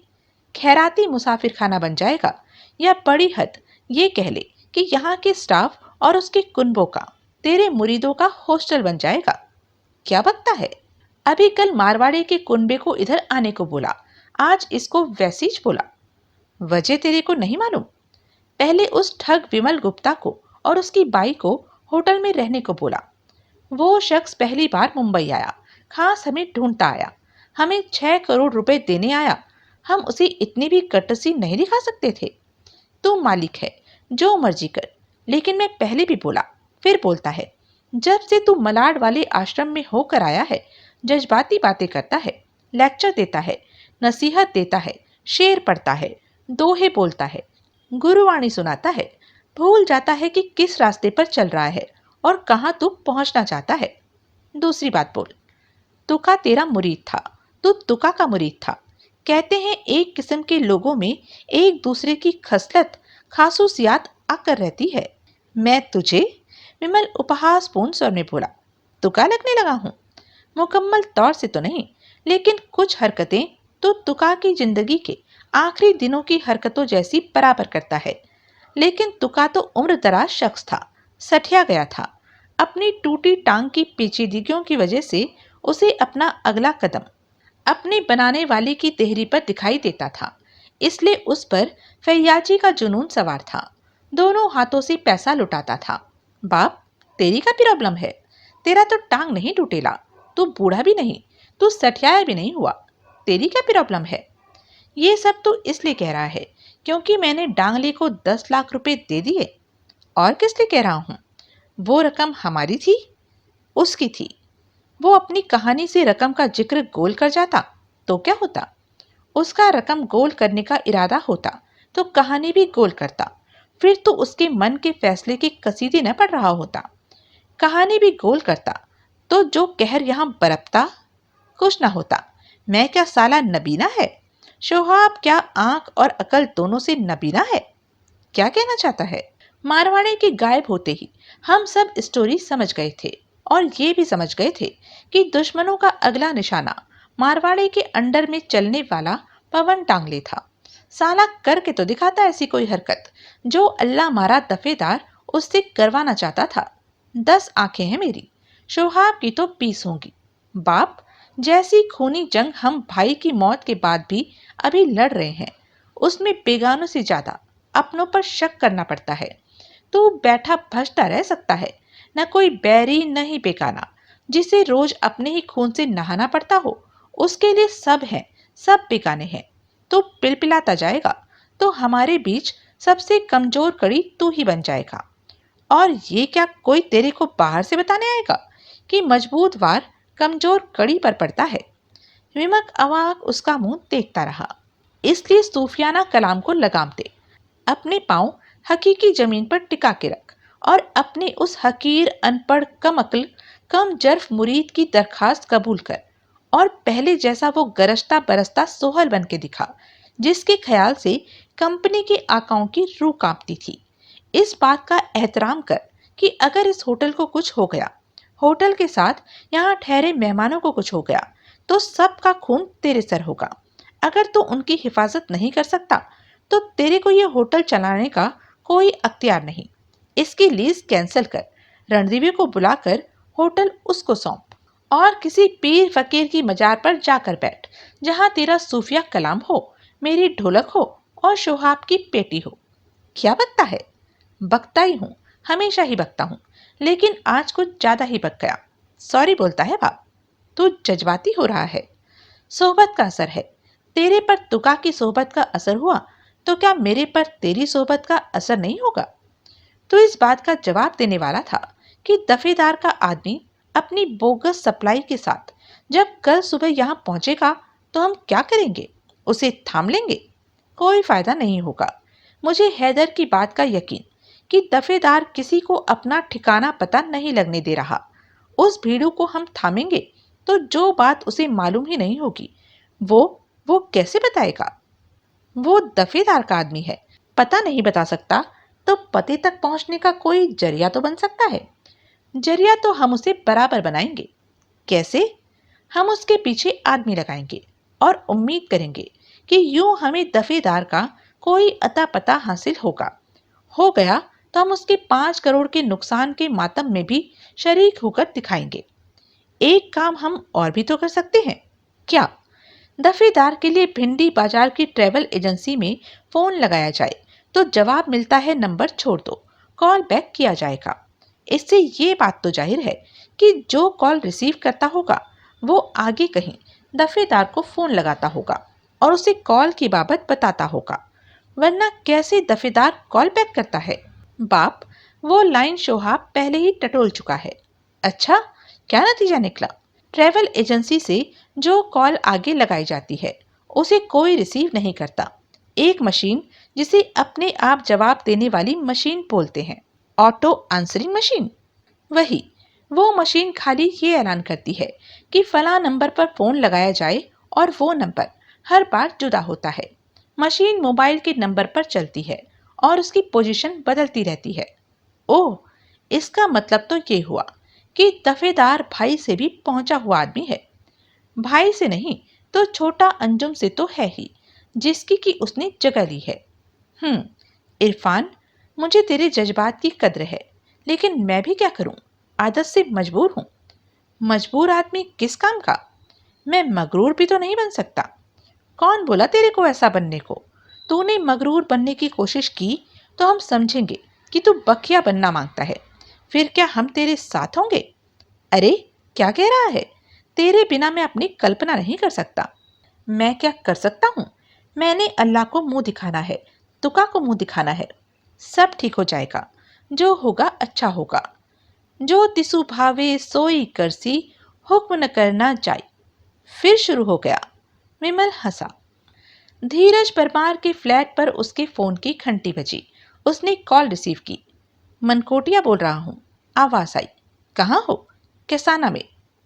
खैराती मुसाफिर खाना बन जाएगा, या बड़ी हद ये कह ले कि यहाँ के स्टाफ और उसके कुनबों का, तेरे मुरीदों का हॉस्टल बन जाएगा। क्या बकता है? अभी कल मारवाड़े के कुनबे को इधर आने को बोला, आज इसको वैसीज बोला। वजह तेरे को नहीं मालूम? पहले उस ठग विमल गुप्ता को और उसकी बाई को होटल में रहने को बोला। वो शख्स पहली बार मुंबई आया, खास हमें ढूंढता आया, हमें 6 करोड़ रुपए देने आया। हम उसे इतनी भी कर्टसी नहीं दिखा सकते थे। तू मालिक है, जो मर्जी कर। लेकिन मैं पहले भी बोला, फिर बोलता है, जब से तू मलाड वाले आश्रम में होकर आया है, जज्बाती बातें करता है, लेक्चर देता है, नसीहत देता है, शेर पढ़ता है, दोहे बोलता है, गुरुवाणी सुनाता है, भूल जाता है कि किस रास्ते पर चल रहा है और कहाँ तू पहुंचना चाहता है। दूसरी बात बोल। तुका तेरा मुरीद था, तू तुका का मुरीद था। कहते हैं एक किस्म के लोगों में एक दूसरे की खसलत, खासूसियात आकर रहती है। मैं तुझे? विमल उपहासपूर्ण स्वर में बोला, तुका लगने लगा हूं? मुकम्मल तौर से तो नहीं, लेकिन कुछ हरकतें तो तुका की जिंदगी के आखिरी दिनों की हरकतों जैसी बराबर करता है। लेकिन तुका तो उम्र दराज शख्स था, सठिया गया था। अपनी टूटी टांग की पेचीदगियों की वजह से उसे अपना अगला कदम अपने बनाने वाले की देहरी पर दिखाई देता था। इसलिए उस पर फैयाजी का जुनून सवार था। दोनों हाथों से पैसा लुटाता था। बाप, तेरी का प्रॉब्लम है? तेरा तो टांग नहीं टूटेला, तू बूढ़ा भी नहीं, तू सठियाया भी नहीं हुआ, तेरी क्या प्रॉब्लम है? ये सब तो इसलिए कह रहा है क्योंकि मैंने डांगले को 10 लाख रुपए दे दिए। और किस लिए कह रहा हूं? वो रकम हमारी थी, उसकी थी। वो अपनी कहानी से रकम का जिक्र गोल कर जाता तो क्या होता? उसका रकम गोल करने का इरादा होता तो कहानी भी गोल करता। फिर तो उसके मन के फैसले की कसीदे न पड़ रहा होता। कहानी भी गोल करता तो जो कहर यहां बरपता कुछ ना होता। मैं क्या साला नबीना है? शोहाब क्या आंख और अकल दोनों से नबीना है? क्या कहना चाहता है? मारवाड़े के गायब होते ही हम सब स्टोरी समझ गए थे और ये भी समझ गए थे कि दुश्मनों का अगला निशाना मारवाड़े के अंडर में चलने वाला पवन टांगले था। साला करके तो दिखाता ऐसी कोई हरकत जो अल्लाह मारा दफेदार उससे करवाना चाहता था। 10 आंखें हैं मेरी, शोहाब की तो 20 होंगी। बाप, जैसी खूनी जंग हम भाई की मौत के बाद भी अभी लड़ रहे हैं, उसमें बेगानों से ज्यादा अपनों पर शक करना पड़ता है। तो बैठा भजता रह सकता है, न कोई बैरी न ही बेगाना जिसे रोज अपने ही खून से नहाना पड़ता हो। उसके लिए सब हैं, सब बेगाने हैं। तो पिलपिलाता जाएगा तो हमारे बीच सबसे कमजोर कड़ी तू ही बन जाएगा। और ये क्या कोई तेरे को बाहर से बताने आएगा कि मजबूत वार कमजोर कड़ी पर पड़ता है? विमक अवाक उसका मुंह देखता रहा। इसलिए सूफियाना कलाम को लगाम दे, अपने पांव हकीकी जमीन पर टिका के रख और अपने उस हकीर अनपढ़ कम अक्ल कम जर्फ मुरीद की दरखास्त कबूल कर और पहले जैसा वो गरजता बरसता सोहल बन के दिखा जिसके ख्याल से कंपनी के आकाओं की रूह कांपती थी। इस बात का एहतराम कर कि अगर इस होटल को कुछ हो गया, होटल के साथ यहाँ ठहरे मेहमानों को कुछ हो गया, तो सबका खून तेरे सर होगा। अगर तू उनकी हिफाजत नहीं कर सकता तो तेरे को ये होटल चलाने का कोई अख्तियार नहीं। इसकी लीज कैंसिल कर, रणदीवे को बुलाकर होटल उसको सौंप और किसी पीर फकीर की मजार पर जाकर बैठ जहां तेरा सूफिया कलाम हो, मेरी ढोलक हो और शोहाब की पेटी हो। क्या बकता है? बकता ही हूं, हमेशा ही बकता हूं, लेकिन आज कुछ ज्यादा ही बक गया। सॉरी बोलता है बाप। तू जज्बाती हो रहा है। सोहबत का असर है। तेरे पर तुका की सोहबत का असर हुआ तो क्या मेरे पर तेरी सोहबत का असर नहीं होगा? तो इस बात का जवाब देने वाला था कि दफेदार का आदमी अपनी बोगस सप्लाई के साथ जब कल सुबह यहां पहुंचेगा तो हम क्या करेंगे? उसे थाम लेंगे? कोई फायदा नहीं होगा। मुझे हैदर की बात का यकीन कि दफेदार किसी को अपना ठिकाना पता नहीं लगने दे रहा। उस भीड़ू को हम थामेंगे तो जो बात उसे मालूम ही नहीं होगी वो कैसे बताएगा? वो दफेदार का आदमी है, पता नहीं बता सकता तो पते तक पहुंचने का कोई जरिया तो बन सकता है। जरिया तो हम उसे बराबर बनाएंगे। कैसे? हम उसके पीछे आदमी लगाएंगे और उम्मीद करेंगे कि यूं हमें दफेदार का कोई अता पता हासिल होगा। हो गया तो हम उसके 5 करोड़ के नुकसान के मातम में भी शरीक होकर दिखाएंगे। एक काम हम और भी तो कर सकते हैं। क्या? दफेदार के लिए भिंडी बाजार की ट्रैवल एजेंसी में फोन लगाया जाए तो जवाब मिलता है नंबर छोड़ दो, कॉल बैक किया जाएगा। इससे ये बात तो जाहिर है कि जो कॉल रिसीव करता होगा वो आगे कहीं दफेदार को फोन लगाता होगा और उसे कॉल की बाबत बताता होगा, वरना कैसे दफेदार कॉल बैक करता है? बाप, वो लाइन शोहाब पहले ही टटोल चुका है। अच्छा, क्या नतीजा निकला? ट्रैवल एजेंसी से जो कॉल आगे लगाई जाती है उसे कोई रिसीव नहीं करता। एक मशीन जिसे अपने आप जवाब देने वाली मशीन बोलते हैं, ऑटो आंसरिंग मशीन, वही वो मशीन खाली ये ऐलान करती है कि फला नंबर पर फोन लगाया जाए और वो नंबर हर बार जुदा होता है। मशीन मोबाइल के नंबर पर चलती है और उसकी पोजीशन बदलती रहती है। ओह, इसका मतलब तो ये हुआ कि दफेदार भाई से भी पहुंचा हुआ आदमी है। भाई से नहीं तो छोटा अंजुम से तो है ही। जिसकी कि उसने जगह ली है। इरफान, मुझे तेरे जज्बात की कद्र है, लेकिन मैं भी क्या करूं, आदत से मजबूर हूं। मजबूर आदमी किस काम का? मैं मगरूर भी तो नहीं बन सकता। कौन बोला तेरे को ऐसा बनने को? तूने मगरूर बनने की कोशिश की तो हम समझेंगे कि तू बखिया बनना मांगता है। फिर क्या हम तेरे साथ होंगे? अरे, क्या कह रहा है? तेरे बिना मैं अपनी कल्पना नहीं कर सकता। मैं क्या कर सकता हूँ? मैंने अल्लाह को मुंह दिखाना है, तुका को मुंह दिखाना है। सब ठीक हो जाएगा, जो होगा अच्छा होगा। जो तिसु भावे सोई करसी, हुक्म न करना जाए। फिर शुरू हो गया। विमल हंसा। धीरज परमार के फ्लैट पर उसके फोन की घंटी बजी। उसने कॉल रिसीव की। मनकोटिया बोल रहा हूँ। आवाज आई। कहाँ हो? कैसाना में।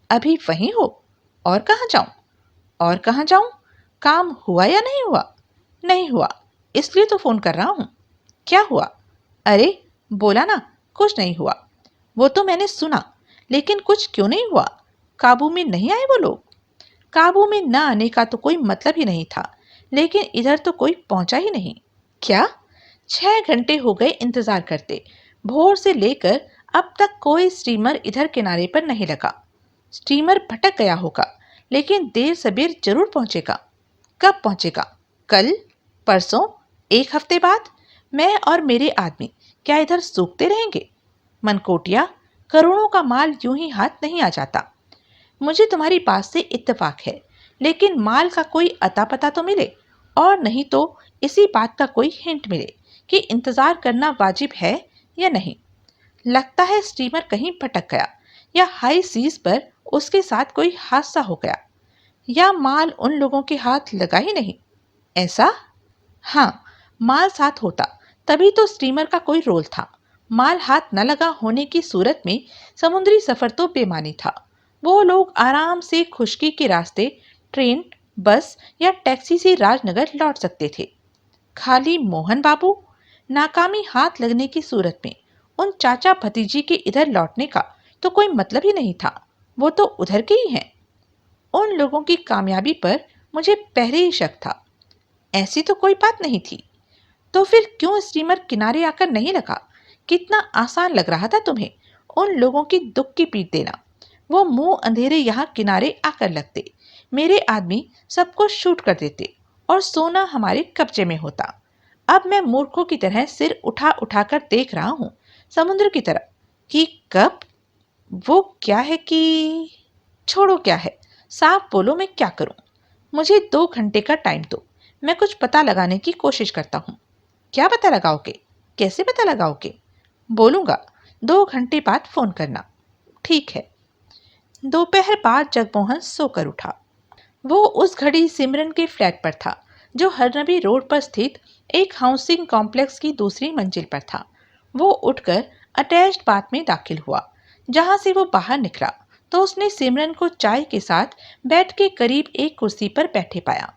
अभी वहीं हो? और कहाँ जाऊं? और कहाँ जाऊं? काम हुआ या नहीं हुआ? नहीं हुआ, इसलिए तो फोन कर रहा हूं। क्या हुआ? अरे, बोला ना, कुछ नहीं हुआ। वो तो मैंने सुना, लेकिन कुछ क्यों नहीं हुआ? काबू में नहीं आए वो लोग? काबू में न आने का तो कोई मतलब ही नहीं था, लेकिन इधर तो कोई पहुंचा ही नहीं। क्या? 6 घंटे हो गए इंतजार करते। भोर से लेकर अब तक कोई स्टीमर इधर किनारे पर नहीं लगा। स्टीमर भटक गया होगा, लेकिन देर सबेर जरूर पहुंचेगा। कब पहुंचेगा? कल? परसों? 1 हफ्ते बाद? मैं और मेरे आदमी क्या इधर सूखते रहेंगे? मनकोटिया, करोड़ों का माल यूं ही हाथ नहीं आ जाता। मुझे तुम्हारी बात से इत्तेफाक है, लेकिन माल का कोई अता पता तो मिले, और नहीं तो इसी बात का कोई हिंट मिले कि इंतजार करना वाजिब है या नहीं। लगता है स्टीमर कहीं भटक गया, या हाई सीज पर उसके साथ कोई हादसा हो गया, या माल उन लोगों के हाथ लगा ही नहीं। ऐसा? हाँ, माल साथ होता तभी तो स्टीमर का कोई रोल था। माल हाथ न लगा होने की सूरत में समुद्री सफर तो बेमानी था। वो लोग आराम से खुशकी के रास्ते ट्रेन, बस या टैक्सी से राजनगर लौट सकते थे। खाली मोहन बाबू? नाकामी हाथ लगने की सूरत में उन चाचा भतीजी के इधर लौटने का तो कोई मतलब ही नहीं था। वो तो उधर के ही हैं। उन लोगों की कामयाबी पर मुझे पहले ही शक था। ऐसी तो कोई बात नहीं थी। तो फिर क्यों स्टीमर किनारे आकर नहीं लगा? कितना आसान लग रहा था तुम्हें उन लोगों की दुख की पीट देना। वो मुंह अंधेरे यहाँ किनारे आकर लगते, मेरे आदमी सबको शूट कर देते, और सोना हमारे कब्जे में होता। अब मैं मूर्खों की तरह सिर उठा उठा कर देख रहा हूँ समुद्र की तरफ कि कब। वो क्या है कि छोड़ो, क्या है, साफ बोलो, मैं क्या करूं? मुझे 2 घंटे का टाइम दो, मैं कुछ पता लगाने की कोशिश करता हूं। क्या पता लगाओगे? कैसे पता लगाओगे? बोलूंगा, 2 घंटे बाद फोन करना। ठीक है। दोपहर बाद जगमोहन सोकर उठा। वो उस घड़ी सिमरन के फ्लैट पर था, जो हरनबी रोड पर स्थित एक हाउसिंग कॉम्प्लेक्स की दूसरी मंजिल पर था। वो उठकर अटैच्ड बाथ में दाखिल हुआ। जहां से वो बाहर निकला तो उसने सिमरन को चाय के साथ बेड के करीब एक कुर्सी पर बैठे पाया।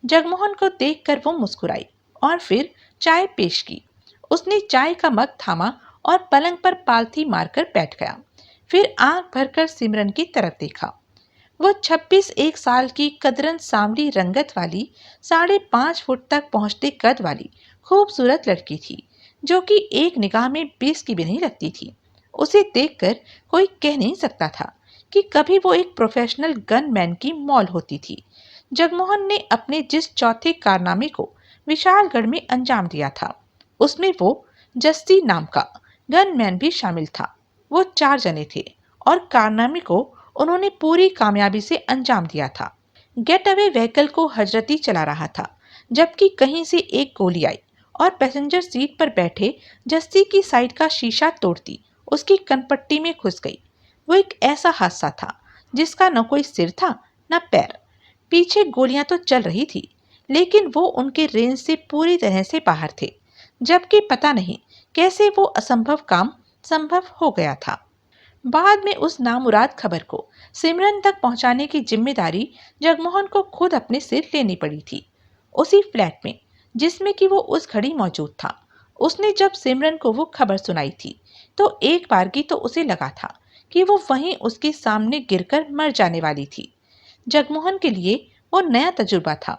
जगमोहन को देखकर वो मुस्कुराई और फिर चाय पेश की। उसने चाय का मग थामा और पलंग पर पालथी मारकर बैठ गया। फिर आंख भरकर सिमरन की तरफ देखा। वो 26 एक साल की कदरन सांवली रंगत वाली, 5.5 फुट तक पहुंचते कद वाली खूबसूरत लड़की थी, जो कि एक निगाह में 20 की भी नहीं लगती थी। उसे देखकर कोई कह नहीं सकता था कि कभी वो एक प्रोफेशनल गनमैन की मॉल होती थी। जगमोहन ने अपने जिस चौथे कारनामे को विशालगढ़ में अंजाम दिया था, उसमें वो जस्सी नाम का गनमैन भी शामिल था। वो 4 जने थे और कारनामे को उन्होंने पूरी कामयाबी से अंजाम दिया था। गेट अवे व्हीकल को हजरती चला रहा था, जबकि कहीं से एक गोली आई और पैसेंजर सीट पर बैठे जस्सी की साइड का शीशा तोड़ती उसकी कनपट्टी में घुस गई। वो एक ऐसा हादसा था जिसका न कोई सिर था न पैर। पीछे गोलियां तो चल रही थी, लेकिन वो उनके रेंज से पूरी तरह से बाहर थे, जबकि पता नहीं कैसे वो असंभव काम संभव हो गया था। बाद में उस नामुराद खबर को सिमरन तक पहुंचाने की जिम्मेदारी जगमोहन को खुद अपने सिर लेनी पड़ी थी। उसी फ्लैट में जिसमें कि वो उस घड़ी मौजूद था, उसने जब सिमरन को वो खबर सुनाई थी तो एक बार की तो उसे लगा था कि वो वहीं उसके सामने गिरकर मर जाने वाली थी। जगमोहन के लिए वो नया तजुर्बा था।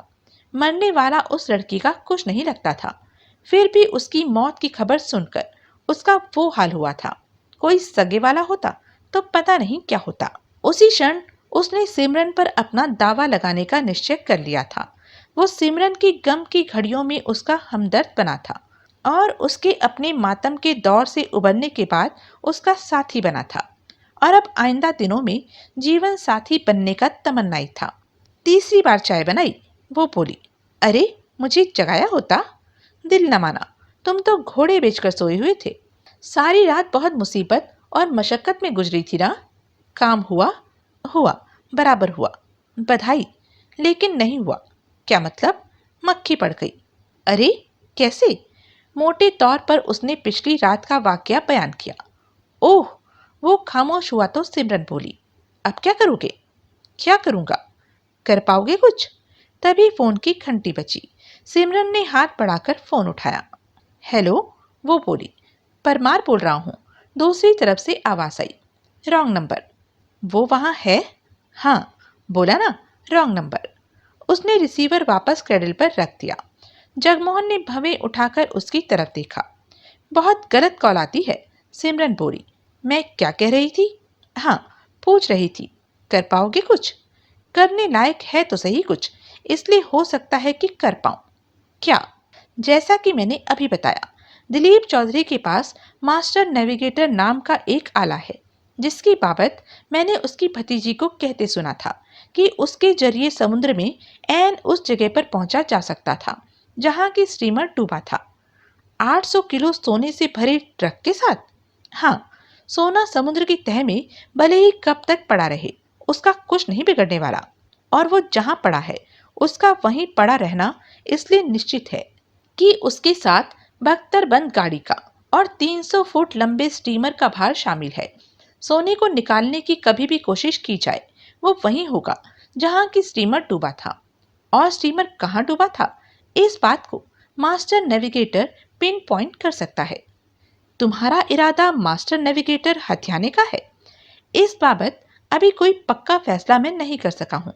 मरने वाला उस लड़की का कुछ नहीं लगता था। फिर भी उसकी मौत की खबर सुनकर उसका वो हाल हुआ था। कोई सगे वाला होता तो पता नहीं क्या होता। उसी क्षण उसने सिमरन पर अपना दावा लगाने का निश्चय कर लिया था। वो सिमरन की गम की घड़ियों में उसका हमदर्द बना था और उसके अपने मातम के दौर से उबरने के बाद उसका साथी बना था और अब आइंदा दिनों में जीवन साथी बनने का तमन्नाई था। तीसरी बार चाय बनाई, वो बोली, अरे मुझे जगाया होता। दिल न माना, तुम तो घोड़े बेचकर सोए हुए थे। सारी रात बहुत मुसीबत और मशक्कत में गुजरी थी ना। काम हुआ? हुआ, बराबर हुआ। बधाई, लेकिन नहीं हुआ। क्या मतलब? मक्खी पड़ गई। अरे कैसे? मोटे तौर पर उसने पिछली रात का वाकया बयान किया। ओह, वो खामोश हुआ तो सिमरन बोली, अब क्या करोगे? क्या करूंगा? कर पाओगे कुछ? तभी फोन की घंटी बजी। सिमरन ने हाथ बढ़ाकर फोन उठाया। हेलो, वो बोली, परमार बोल रहा हूँ। दूसरी तरफ से आवाज आई, रॉन्ग नंबर। वो वहां है? हाँ, बोला ना, रॉन्ग नंबर। उसने रिसीवर वापस क्रेडल पर रख दिया। जगमोहन ने भवें उठाकर उसकी तरफ देखा। बहुत गलत कॉल आती है, सिमरन बोली। मैं क्या कह रही थी? हाँ, पूछ रही थी, कर पाओगे कुछ? करने लायक है तो सही कुछ, इसलिए हो सकता है कि कर पाऊं। क्या? जैसा कि मैंने अभी बताया, दिलीप चौधरी के पास मास्टर नेविगेटर नाम का एक आला है, जिसकी बाबत मैंने उसकी भतीजी को कहते सुना था कि उसके जरिए समुद्र में ऐन उस जगह पर पहुंचा जा सकता था जहां की स्टीमर डूबा था। 800 किलो सोने से भरे ट्रक के साथ। हाँ, सोना समुद्र की तह में भले ही कब तक पड़ा रहे, उसका कुछ नहीं बिगड़ने वाला। और वो जहां पड़ा है उसका वहीं पड़ा रहना इसलिए निश्चित है कि उसके साथ बख्तरबंद गाड़ी का और 300 फुट लंबे स्टीमर का भार शामिल है। सोने को निकालने की कभी भी कोशिश की जाए, वो वहीं होगा जहां की स्टीमर डूबा था। और स्टीमर कहाँ डूबा था, इस बात को मास्टर नेविगेटर पिन पॉइंट कर सकता है। तुम्हारा इरादा मास्टर नेविगेटर हथियाने का है? इस बाबत अभी कोई पक्का फैसला मैं नहीं कर सका हूँ,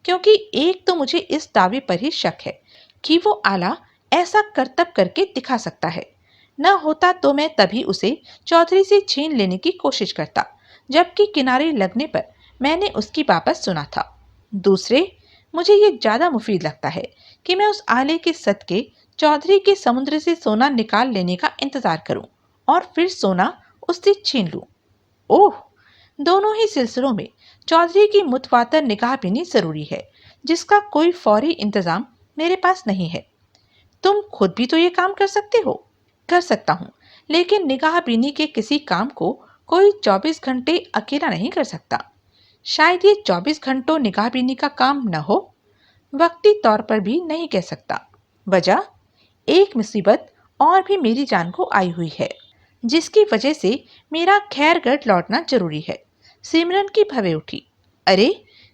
क्योंकि एक तो मुझे इस दावे पर ही शक है कि वो आला ऐसा करतब करके दिखा सकता है। न होता तो मैं तभी उसे चौधरी से छीन लेने की कोशिश करता, जबकि किनारे लगने पर मैंने उसकी बाबत सुना था। दूसरे, मुझे ये ज़्यादा मुफीद लगता है कि मैं उस आले के सदके चौधरी के समुद्र से सोना निकाल लेने का इंतजार करूं और फिर सोना उससे छीन लूं। ओह, दोनों ही सिलसिलों में चौधरी की मुतवातर निगाहबीनी जरूरी है, जिसका कोई फौरी इंतजाम मेरे पास नहीं है। तुम खुद भी तो ये काम कर सकते हो। कर सकता हूँ, लेकिन निगाहबीनी के किसी काम को कोई 24 घंटे अकेला नहीं कर सकता। शायद ये 24 घंटों निगाहबीनी का काम न हो। वक्ती तौर पर भी नहीं कह सकता। वजह, एक मुसीबत और भी मेरी जान को आई हुई है, जिसकी वजह से मेरा खैरगढ़ लौटना जरूरी है। सिमरन की भवे उठी। अरे,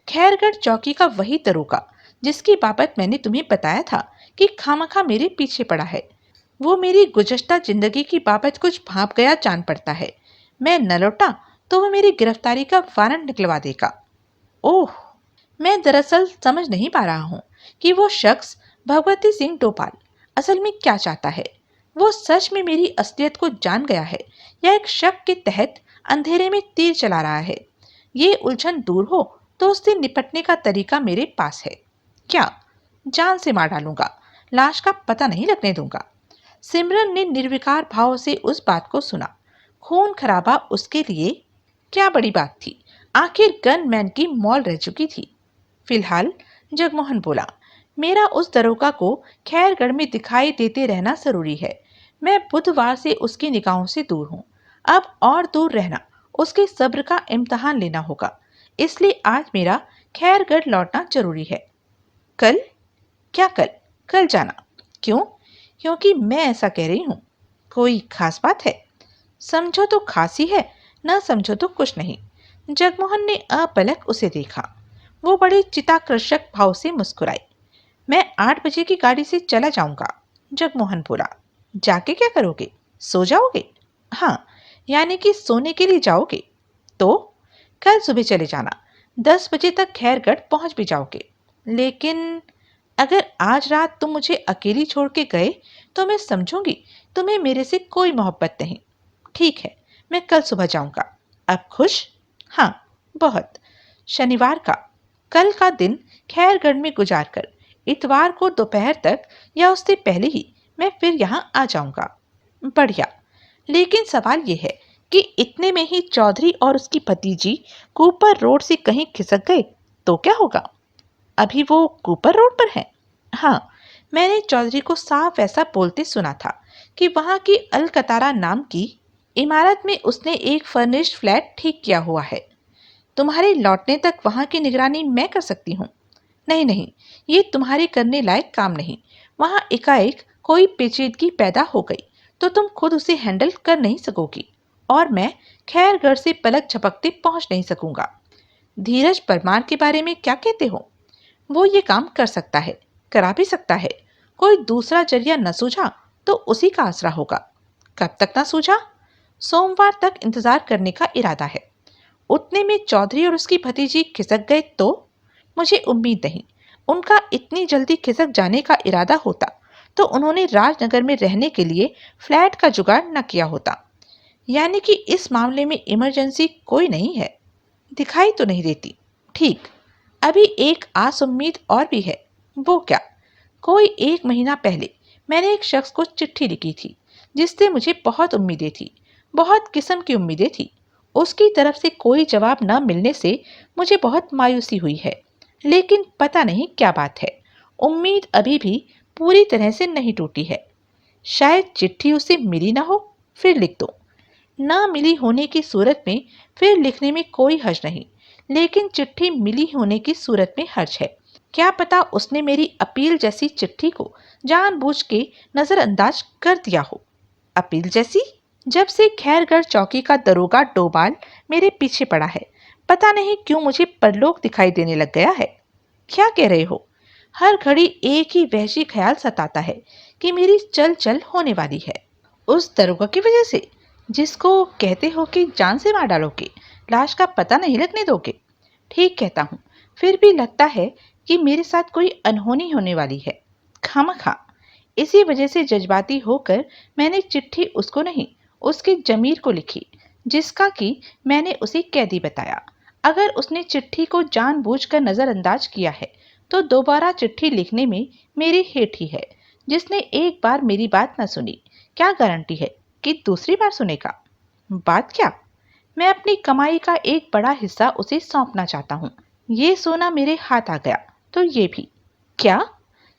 खैरगढ़ चौकी का वही दरोगा जिसकी बाबत मैंने तुम्हें बताया था कि खामखा मेरे पीछे पड़ा है, वो मेरी गुज़श्ता जिंदगी की बाबत कुछ भांप गया जान पड़ता है। मैं न लौटा तो वो मेरी गिरफ्तारी का वारंट निकलवा देगा। ओह, मैं दरअसल समझ नहीं पा रहा हूँ कि वो शख्स भगवती सिंह डोपाल असल में क्या चाहता है। वो सच में मेरी असलियत को जान गया है या एक शक के तहत अंधेरे में तीर चला रहा है। ये उलझन दूर हो तो उससे निपटने का तरीका मेरे पास है। क्या? जान से मार डालूंगा, लाश का पता नहीं लगने दूंगा। सिमरन ने निर्विकार भाव से उस बात को सुना। खून खराबा उसके लिए क्या बड़ी बात थी, आखिर गनमैन की मौल रह चुकी थी। फिलहाल, जगमोहन बोला, मेरा उस दरोगा को खैरगढ़ में दिखाई देते रहना जरूरी है। मैं बुधवार से उसकी निगाहों से दूर हूँ। अब और दूर रहना उसके सब्र का इम्तहान लेना होगा, इसलिए आज मेरा खैरगढ़ लौटना जरूरी है। कल? क्या कल? कल जाना। क्यों? क्योंकि मैं ऐसा कह रही हूँ। कोई खास बात है? समझो तो खास ही है, न समझो तो कुछ नहीं। जगमोहन ने अपलक उसे देखा। वो बड़े चिताकर्षक भाव से मुस्कुराई। मैं 8 बजे की गाड़ी से चला जाऊंगा। जगमोहन बोला। जाके क्या करोगे? सो जाओगे? हाँ, यानी कि सोने के लिए जाओगे। तो कल सुबह चले जाना, 10 बजे तक खैरगढ़ पहुंच भी जाओगे। लेकिन अगर आज रात तुम मुझे अकेली छोड़ के गए तो मैं समझूंगी तुम्हें मेरे से कोई मोहब्बत नहीं। ठीक है, मैं कल सुबह जाऊंगा। अब खुश? हाँ, बहुत। शनिवार का कल का दिन खैरगढ़ में गुजार कर इतवार को दोपहर तक या उससे पहले ही मैं फिर यहाँ आ जाऊंगा। बढ़िया। लेकिन सवाल यह है कि इतने में ही चौधरी और उसकी भतीजी कूपर रोड से कहीं खिसक गए तो क्या होगा? अभी वो कूपर रोड पर है? हाँ, मैंने चौधरी को साफ ऐसा बोलते सुना था कि वहां की अलकतारा नाम की इमारत में उसने एक फर्निश्ड फ्लैट ठीक किया हुआ है। तुम्हारे लौटने तक वहां की निगरानी मैं कर सकती हूँ। नहीं नहीं, ये तुम्हारे करने लायक काम नहीं। वहां एकाएक कोई पेचीदगी पैदा हो गई तो तुम खुद उसे हैंडल कर नहीं सकोगी और मैं खैरगढ़ से पलक झपकते पहुंच नहीं सकूंगा। धीरज परमार के बारे में क्या कहते हो? वो ये काम कर सकता है, करा भी सकता है। कोई दूसरा जरिया न सूझा तो उसी का आसरा होगा। कब तक न सूझा? सोमवार तक इंतजार करने का इरादा है। उतने में चौधरी और उसकी भतीजी खिसक गए तो? मुझे उम्मीद नहीं। उनका इतनी जल्दी खिसक जाने का इरादा होता तो उन्होंने राजनगर में रहने के लिए फ्लैट का जुगाड़ न किया होता। यानी कि इस मामले में इमरजेंसी कोई नहीं है। दिखाई तो नहीं देती। ठीक, अभी एक आस उम्मीद और भी है। वो क्या? कोई 1 महीना पहले मैंने एक शख्स को चिट्ठी लिखी थी जिससे मुझे बहुत उम्मीदें थी, बहुत किस्म की उम्मीदें थी। उसकी तरफ से कोई जवाब न मिलने से मुझे बहुत मायूसी हुई है। लेकिन पता नहीं क्या बात है, उम्मीद अभी भी पूरी तरह से नहीं टूटी है। शायद चिट्ठी उसे मिली ना हो, फिर लिख दो। ना मिली होने की सूरत में फिर लिखने में कोई हर्ज नहीं, लेकिन चिट्ठी मिली होने की सूरत में हर्ज है। क्या पता उसने मेरी अपील जैसी चिट्ठी को जानबूझ के नजरअंदाज कर दिया हो। अपील जैसी? जब से खैरगढ़ चौकी का दरोगा डोभाल मेरे पीछे पड़ा है, पता नहीं क्यों मुझे परलोक दिखाई देने लग गया है। क्या कह रहे हो? हर घड़ी एक ही वहशी ख्याल सताता है कि मेरी चल चल होने वाली है। उस दरोगा की वजह से जिसको कहते हो कि जान से मार डालोगे, लाश का पता नहीं लगने दोगे। ठीक कहता हूँ, फिर भी लगता है कि मेरे साथ कोई अनहोनी होने वाली है। खामखा। इसी वजह से जज्बाती होकर मैंने चिट्ठी उसको नहीं, उसके जमीर को लिखी, जिसका कि मैंने उसे कैदी बताया। अगर उसने चिट्ठी को जानबूझकर नजरअंदाज किया है तो दोबारा चिट्ठी लिखने में मेरी हेठ ही है। जिसने एक बार मेरी बात न सुनी, क्या गारंटी है कि दूसरी बार सुनेगा? बात क्या? मैं अपनी कमाई का एक बड़ा हिस्सा उसे सौंपना चाहता हूँ। ये सोना मेरे हाथ आ गया तो ये भी। क्या?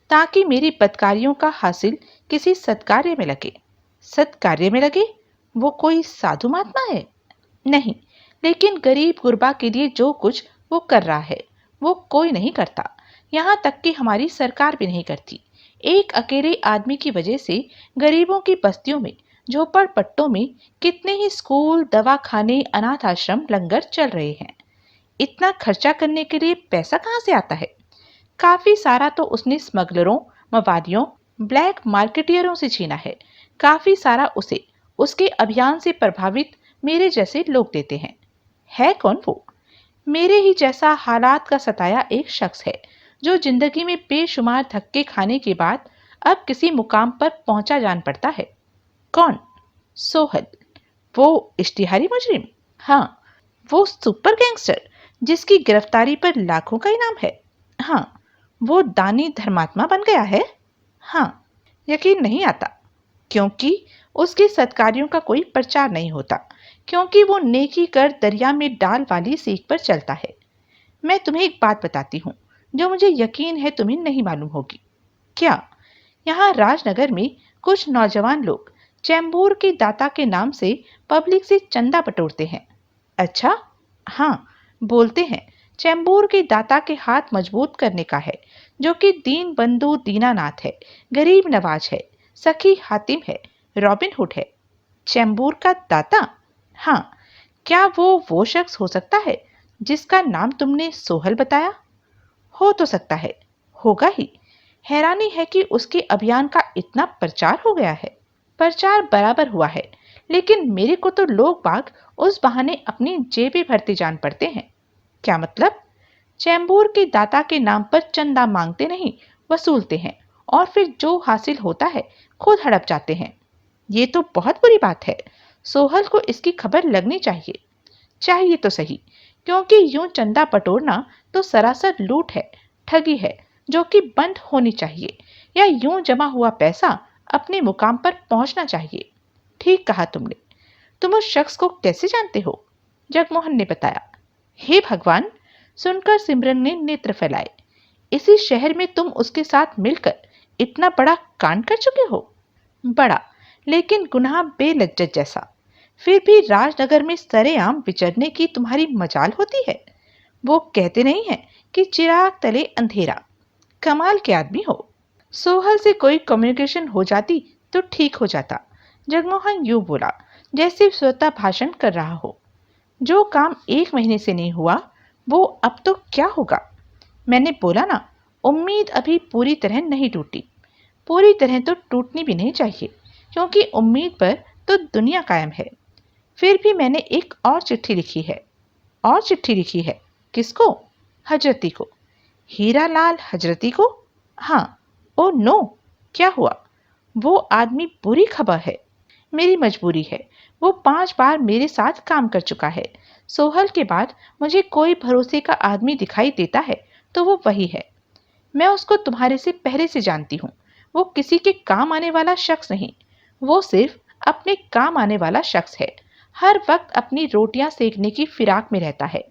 ताकि मेरी बदकारियों का हासिल किसी सत्कार्य में लगे। सत्कार्य में लगे? वो कोई साधु महात्मा है? नहीं, लेकिन गरीब गुरबा के लिए जो कुछ वो कर रहा है वो कोई नहीं करता। यहाँ तक कि हमारी सरकार भी नहीं करती। एक अकेले आदमी की वजह से गरीबों की बस्तियों में, झोपड़पट्टों में कितने ही स्कूल, दवाखाने, अनाथ आश्रम, लंगर चल रहे हैं। इतना खर्चा करने के लिए पैसा कहाँ से आता है? काफी सारा तो उसने स्मगलरों, मवादियों, ब्लैक मार्केटियरों से छीना है। काफी सारा उसे उसके अभियान से प्रभावित मेरे जैसे लोग देते हैं। है कौन वो? मेरे ही जैसा हालात का सताया एक शख्स है जो जिंदगी में बेशुमार धक्के खाने के बाद अब किसी मुकाम पर पहुंचा जान पड़ता है। कौन? सोहल। वो इश्तिहारी मुजरिम? हाँ, वो सुपर गैंगस्टर जिसकी गिरफ्तारी पर लाखों का इनाम है। हाँ, वो दानी धर्मात्मा बन गया है। हाँ, यकीन नहीं आता, क्योंकि उसके सत्कार्यों का कोई प्रचार नहीं होता, क्योंकि वो नेकी कर दरिया में डाल वाली सीख पर चलता है। मैं तुम्हें एक बात बताती हूँ जो मुझे यकीन है तुम्हें नहीं मालूम होगी। क्या? यहाँ राजनगर में कुछ नौजवान लोग चैम्बूर के दाता के नाम से पब्लिक से चंदा बटोरते हैं। अच्छा? हाँ, बोलते हैं चैम्बूर के दाता के हाथ मजबूत करने का है, जो कि दीन बंधु दीनानाथ है, गरीब नवाज है, सखी हातिम है, रॉबिन हुड है। चैम्बूर का दाता? हाँ। क्या वो शख्स हो सकता है जिसका नाम तुमने सोहल बताया? हो तो सकता है, होगा ही। हैरानी है कि उसके अभियान का इतना प्रचार हो गया है। प्रचार बराबर हुआ है, लेकिन मेरे को तो लोग बाग उस बहाने अपनी जेबें भरते जान पड़ते हैं। क्या मतलब? चैम्बूर के दाता के नाम पर चंदा मांगते नहीं, वसूलते हैं और फिर जो हासिल होता है खुद हड़प जाते हैं। ये तो बहुत बुरी बात है। सोहल को इसकी खबर लगनी चाहिए। चाहिए तो सही, क्योंकि यूं चंदा बटोरना तो सरासर लूट है, ठगी है, जो कि बंद होनी चाहिए, या यूं जमा हुआ पैसा अपने मुकाम पर पहुंचना चाहिए। ठीक कहा तुमने। तुम उस शख्स को कैसे जानते हो? जगमोहन ने बताया। हे भगवान! सुनकर सिमरन ने नेत्र फैलाए। इसी शहर में तुम उसके साथ मिलकर इतना बड़ा कांड कर चुके हो? बड़ा, लेकिन गुनाह बेलज्जत जैसा। फिर भी राजनगर में सरेआम विचरने की तुम्हारी मजाल होती है। वो कहते नहीं है कि चिराग तले अंधेरा। कमाल के आदमी हो। सोहल से कोई कम्युनिकेशन हो जाती तो ठीक हो जाता। जगमोहन यूं बोला जैसे स्वतः भाषण कर रहा हो। जो काम 1 महीने से नहीं हुआ, वो अब तो क्या होगा? मैंने बोला ना, उम्मीद अभी पूरी तरह नहीं टूटी। पूरी तरह तो टूटनी भी नहीं चाहिए, क्योंकि उम्मीद पर तो दुनिया कायम है। फिर भी मैंने एक और चिट्ठी लिखी है। और चिट्ठी लिखी है? किसको? हजरती को। हीरालाल हजरती को? हाँ। Oh no! क्या हुआ? वो आदमी बुरी खबर है। मेरी मजबूरी है। वो 5 बार मेरे साथ काम कर चुका है। सोहल के बाद मुझे कोई भरोसे का आदमी दिखाई देता है तो वो वही है। मैं उसको तुम्हारे से पहले से जानती हूँ। वो किसी के काम आने वाला शख्स नहीं। वो सिर्फ अपने काम आने वाला शख्स है। हर वक्त अपनी रोटियां सेकने की फिराक में रहता है।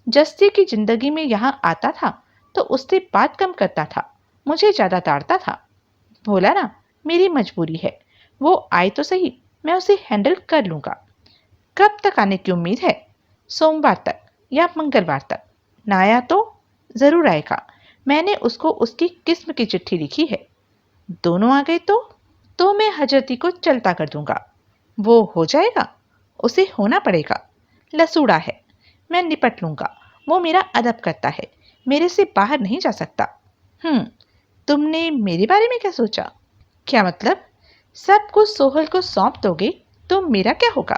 जस्सी की जिंदगी में यहाँ आता था तो उससे बात कम करता था, मुझे ज्यादा ताड़ता था। बोला ना, मेरी मजबूरी है। वो आए तो सही, मैं उसे हैंडल कर लूंगा। कब तक आने की उम्मीद है? सोमवार तक या मंगलवार तक। ना आया तो? जरूर आएगा। मैंने उसको उसकी किस्म की चिट्ठी लिखी है। दोनों आ गए तो मैं हजरती को चलता कर दूंगा। वो हो जाएगा? उसे होना पड़ेगा। लसूड़ा है। मैं निपट लूंगा। वो मेरा अदब करता है, मेरे से बाहर नहीं जा सकता। तुमने मेरे बारे में क्या सोचा? क्या मतलब? सब कुछ सोहल को सौंप दोगे तो मेरा क्या होगा?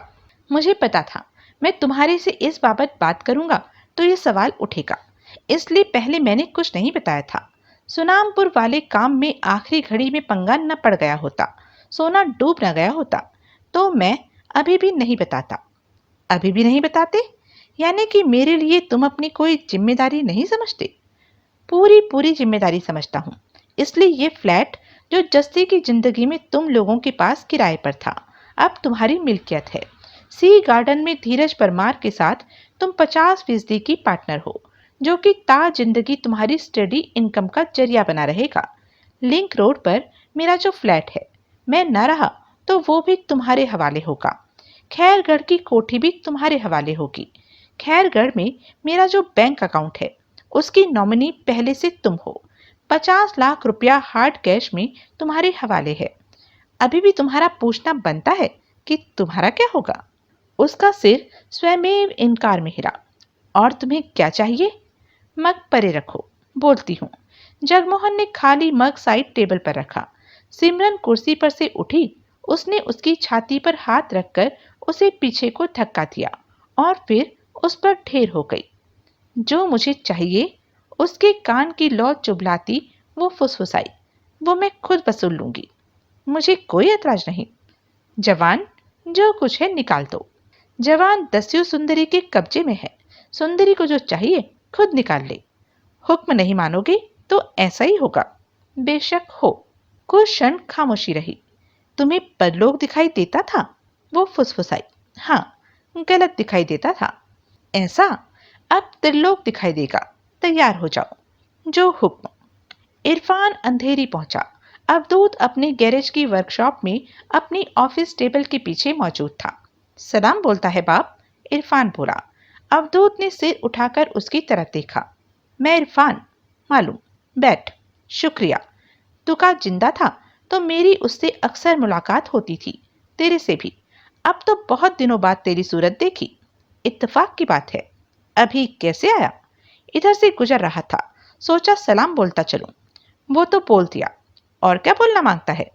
मुझे पता था मैं तुम्हारे से इस बाबत बात करूंगा तो ये सवाल उठेगा, इसलिए पहले मैंने कुछ नहीं बताया था। सुनामपुर वाले काम में आखिरी घड़ी में पंगा न पड़ गया होता, सोना डूब न गया होता, तो मैं अभी भी नहीं बताता। अभी भी नहीं बताते? यानी कि मेरे लिए तुम अपनी कोई जिम्मेदारी नहीं समझते? पूरी पूरी जिम्मेदारी समझता हूँ। इसलिए ये फ्लैट जो जस्सी की जिंदगी में तुम लोगों के पास किराए पर था, अब तुम्हारी मिल्कियत है। सी गार्डन में धीरज परमार के साथ तुम 50% की पार्टनर हो, जो कि ता जिंदगी तुम्हारी स्टडी इनकम का जरिया बना रहेगा। लिंक रोड पर मेरा जो फ्लैट है, मैं न रहा तो वो भी तुम्हारे हवाले होगा। खैरगढ़ की कोठी भी तुम्हारे हवाले होगी। खैरगढ़ में मेरा जो बैंक अकाउंट है, उसकी नॉमिनी पहले से तुम हो। 50 लाख रुपया हार्ड कैश में तुम्हारे हवाले है। अभी भी तुम्हारा पूछना बनता है कि तुम्हारा क्या होगा? उसका सिर स्वयमेव इनकार में हिला। और तुम्हें क्या चाहिए? मग परे रखो, बोलती हूँ। जगमोहन ने खाली मग साइड टेबल पर रखा। सिमरन कुर्सी पर से उठी। उसने उसकी छाती पर हाथ रखकर उसे पीछे को धक्का दिया और फिर उस पर ढेर हो गई। जो मुझे चाहिए, उसके कान की लौ चुभलाती वो फुसफुसाई, वो मैं खुद वसूल लूंगी। मुझे कोई एतराज नहीं। जवान, जो कुछ है निकाल दो। जवान दस्यु सुंदरी के कब्जे में है। सुंदरी को जो चाहिए खुद निकाल ले। हुक्म नहीं मानोगे तो ऐसा ही होगा। बेशक हो। कुछ क्षण खामोशी रही। तुम्हें परलोक दिखाई देता था? वो फुसफुसाई। हाँ, गलत दिखाई देता था। ऐसा? अब त्रिलोक दिखाई देगा। तैयार हो जाओ। जो हुक्म। इरफान अंधेरी पहुंचा। अवधूत अपने गैरेज की वर्कशॉप में अपनी ऑफिस टेबल के पीछे मौजूद था। सलाम बोलता है बाप, इरफान बोला। अवधूत ने सिर उठाकर उसकी तरफ देखा। मैं इरफान, मालूम। बैठ। शुक्रिया। तू का जिंदा था तो मेरी उससे अक्सर मुलाकात होती थी, तेरे से भी। अब तो बहुत दिनों बाद तेरी सूरत देखी। इत्तेफाक की बात है। अभी कैसे आया? इधर से गुजर रहा था, सोचा सलाम बोलता चलूं। वो तो बोल दिया। और क्या बोलना मांगता है?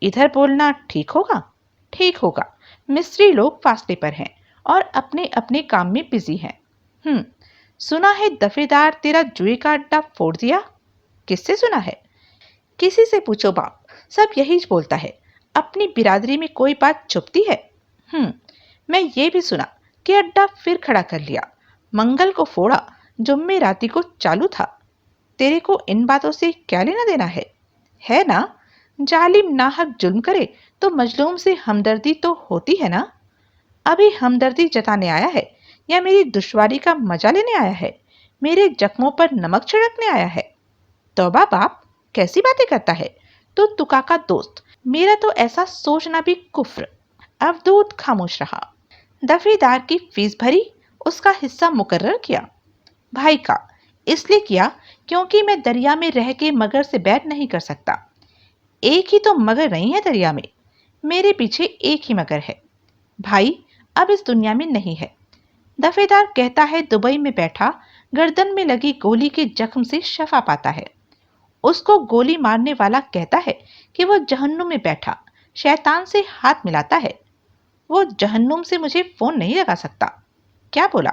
इधर बोलना ठीक होगा? ठीक होगा। मिस्त्री लोग फासले पर हैं और अपने अपने काम में बिजी हैं। सुना है दफेदार तेरा जुए का अड्डा फोड़ दिया। किससे सुना है? किसी से पूछो बाप, सब यही बोलता है, अपनी बिरादरी में कोई बात छुपती है। मैं ये भी सुना कि अड्डा फिर खड़ा कर लिया, मंगल को फोड़ा, जुम्मे राती को चालू था। तेरे को इन बातों से क्या लेना देना है ना? जालिम नाहक जुल्म करे तो मजलूम से हमदर्दी तो होती है ना? अभी हमदर्दी जताने आया है या मेरी दुश्वारी का मजा लेने आया है? मेरे जख्मों पर नमक छिड़कने आया है? तौबा बाप, कैसी बातें करता है तो तुका का दोस्त, मेरा तो ऐसा सोचना भी कुफ्र। अवधूत खामोश रहा। दफेदार की फीस भरी, उसका हिस्सा मुकर्रर किया। भाई का इसलिए किया क्योंकि मैं दरिया में रह के मगर से बैर नहीं कर सकता। एक ही तो मगर नहीं है दरिया में, मेरे पीछे एक ही मगर है। भाई अब इस दुनिया में नहीं है। दफेदार कहता है दुबई में बैठा गर्दन में लगी गोली के जख्म से शफा पाता है। उसको गोली मारने वाला कहता है कि वो जहन्नुम में बैठा शैतान से हाथ मिलाता है। वो जहन्नुम से मुझे फोन नहीं लगा सकता। क्या बोला?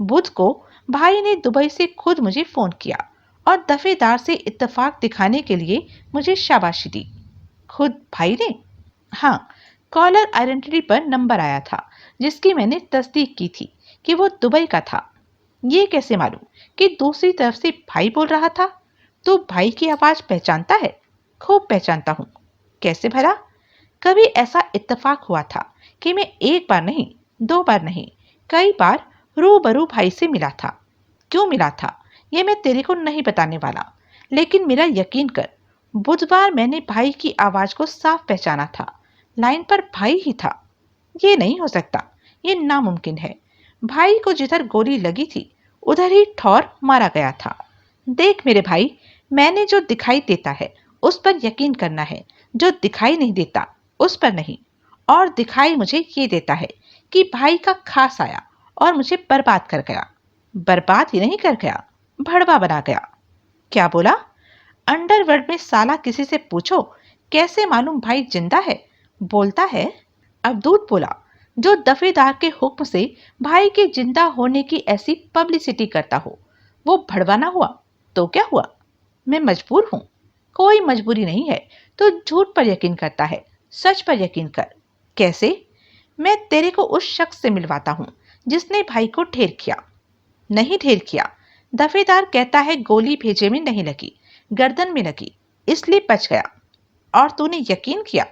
बुध को भाई ने दुबई से खुद मुझे फोन किया और दफेदार से इत्तेफाक दिखाने के लिए मुझे शाबाशी दी। खुद भाई ने? हाँ, कॉलर आइडेंटिटी पर नंबर आया था जिसकी मैंने तस्दीक की थी कि वो दुबई का था। ये कैसे मालूम कि दूसरी तरफ से भाई बोल रहा था? तू भाई की आवाज पहचानता है? खूब पहचानता हूं। कैसे भला? कभी ऐसा इत्तेफाक हुआ था कि मैं एक बार नहीं, दो बार नहीं, कई बार रूबरू भाई से मिला था। क्यों मिला था ये मैं तेरे को नहीं बताने वाला, लेकिन मेरा यकीन कर, बुधवार मैंने भाई की आवाज को साफ पहचाना था। लाइन पर भाई ही था। ये नहीं हो सकता, ये नामुमकिन है। भाई को जिधर गोली लगी थी उधर ही ठौर मारा गया था। देख मेरे भाई, मैंने जो दिखाई देता है उस पर यकीन करना है, जो दिखाई नहीं देता उस पर नहीं। और दिखाई मुझे ये देता है कि भाई का खास आया और मुझे बर्बाद कर गया। बर्बाद ही नहीं कर गया, भड़वा बना गया। क्या बोला? अंडरवर्ल्ड में साला किसी से पूछो, कैसे मालूम भाई जिंदा है? बोलता है। अवधूत बोला, जो दफेदार के हुक्म से भाई के जिंदा होने की ऐसी पब्लिसिटी करता हो, वो भड़वा ना हुआ तो क्या हुआ? मैं मजबूर हूं। कोई मजबूरी नहीं है तो झूठ पर यकीन करता है, सच पर यकीन कर। कैसे? मैं तेरे को उस शख्स से मिलवाता हूं जिसने भाई को ढेर किया। नहीं ढेर किया। दफेदार कहता है गोली भेजे में नहीं लगी, गर्दन में लगी, इसलिए बच गया। और तूने यकीन किया,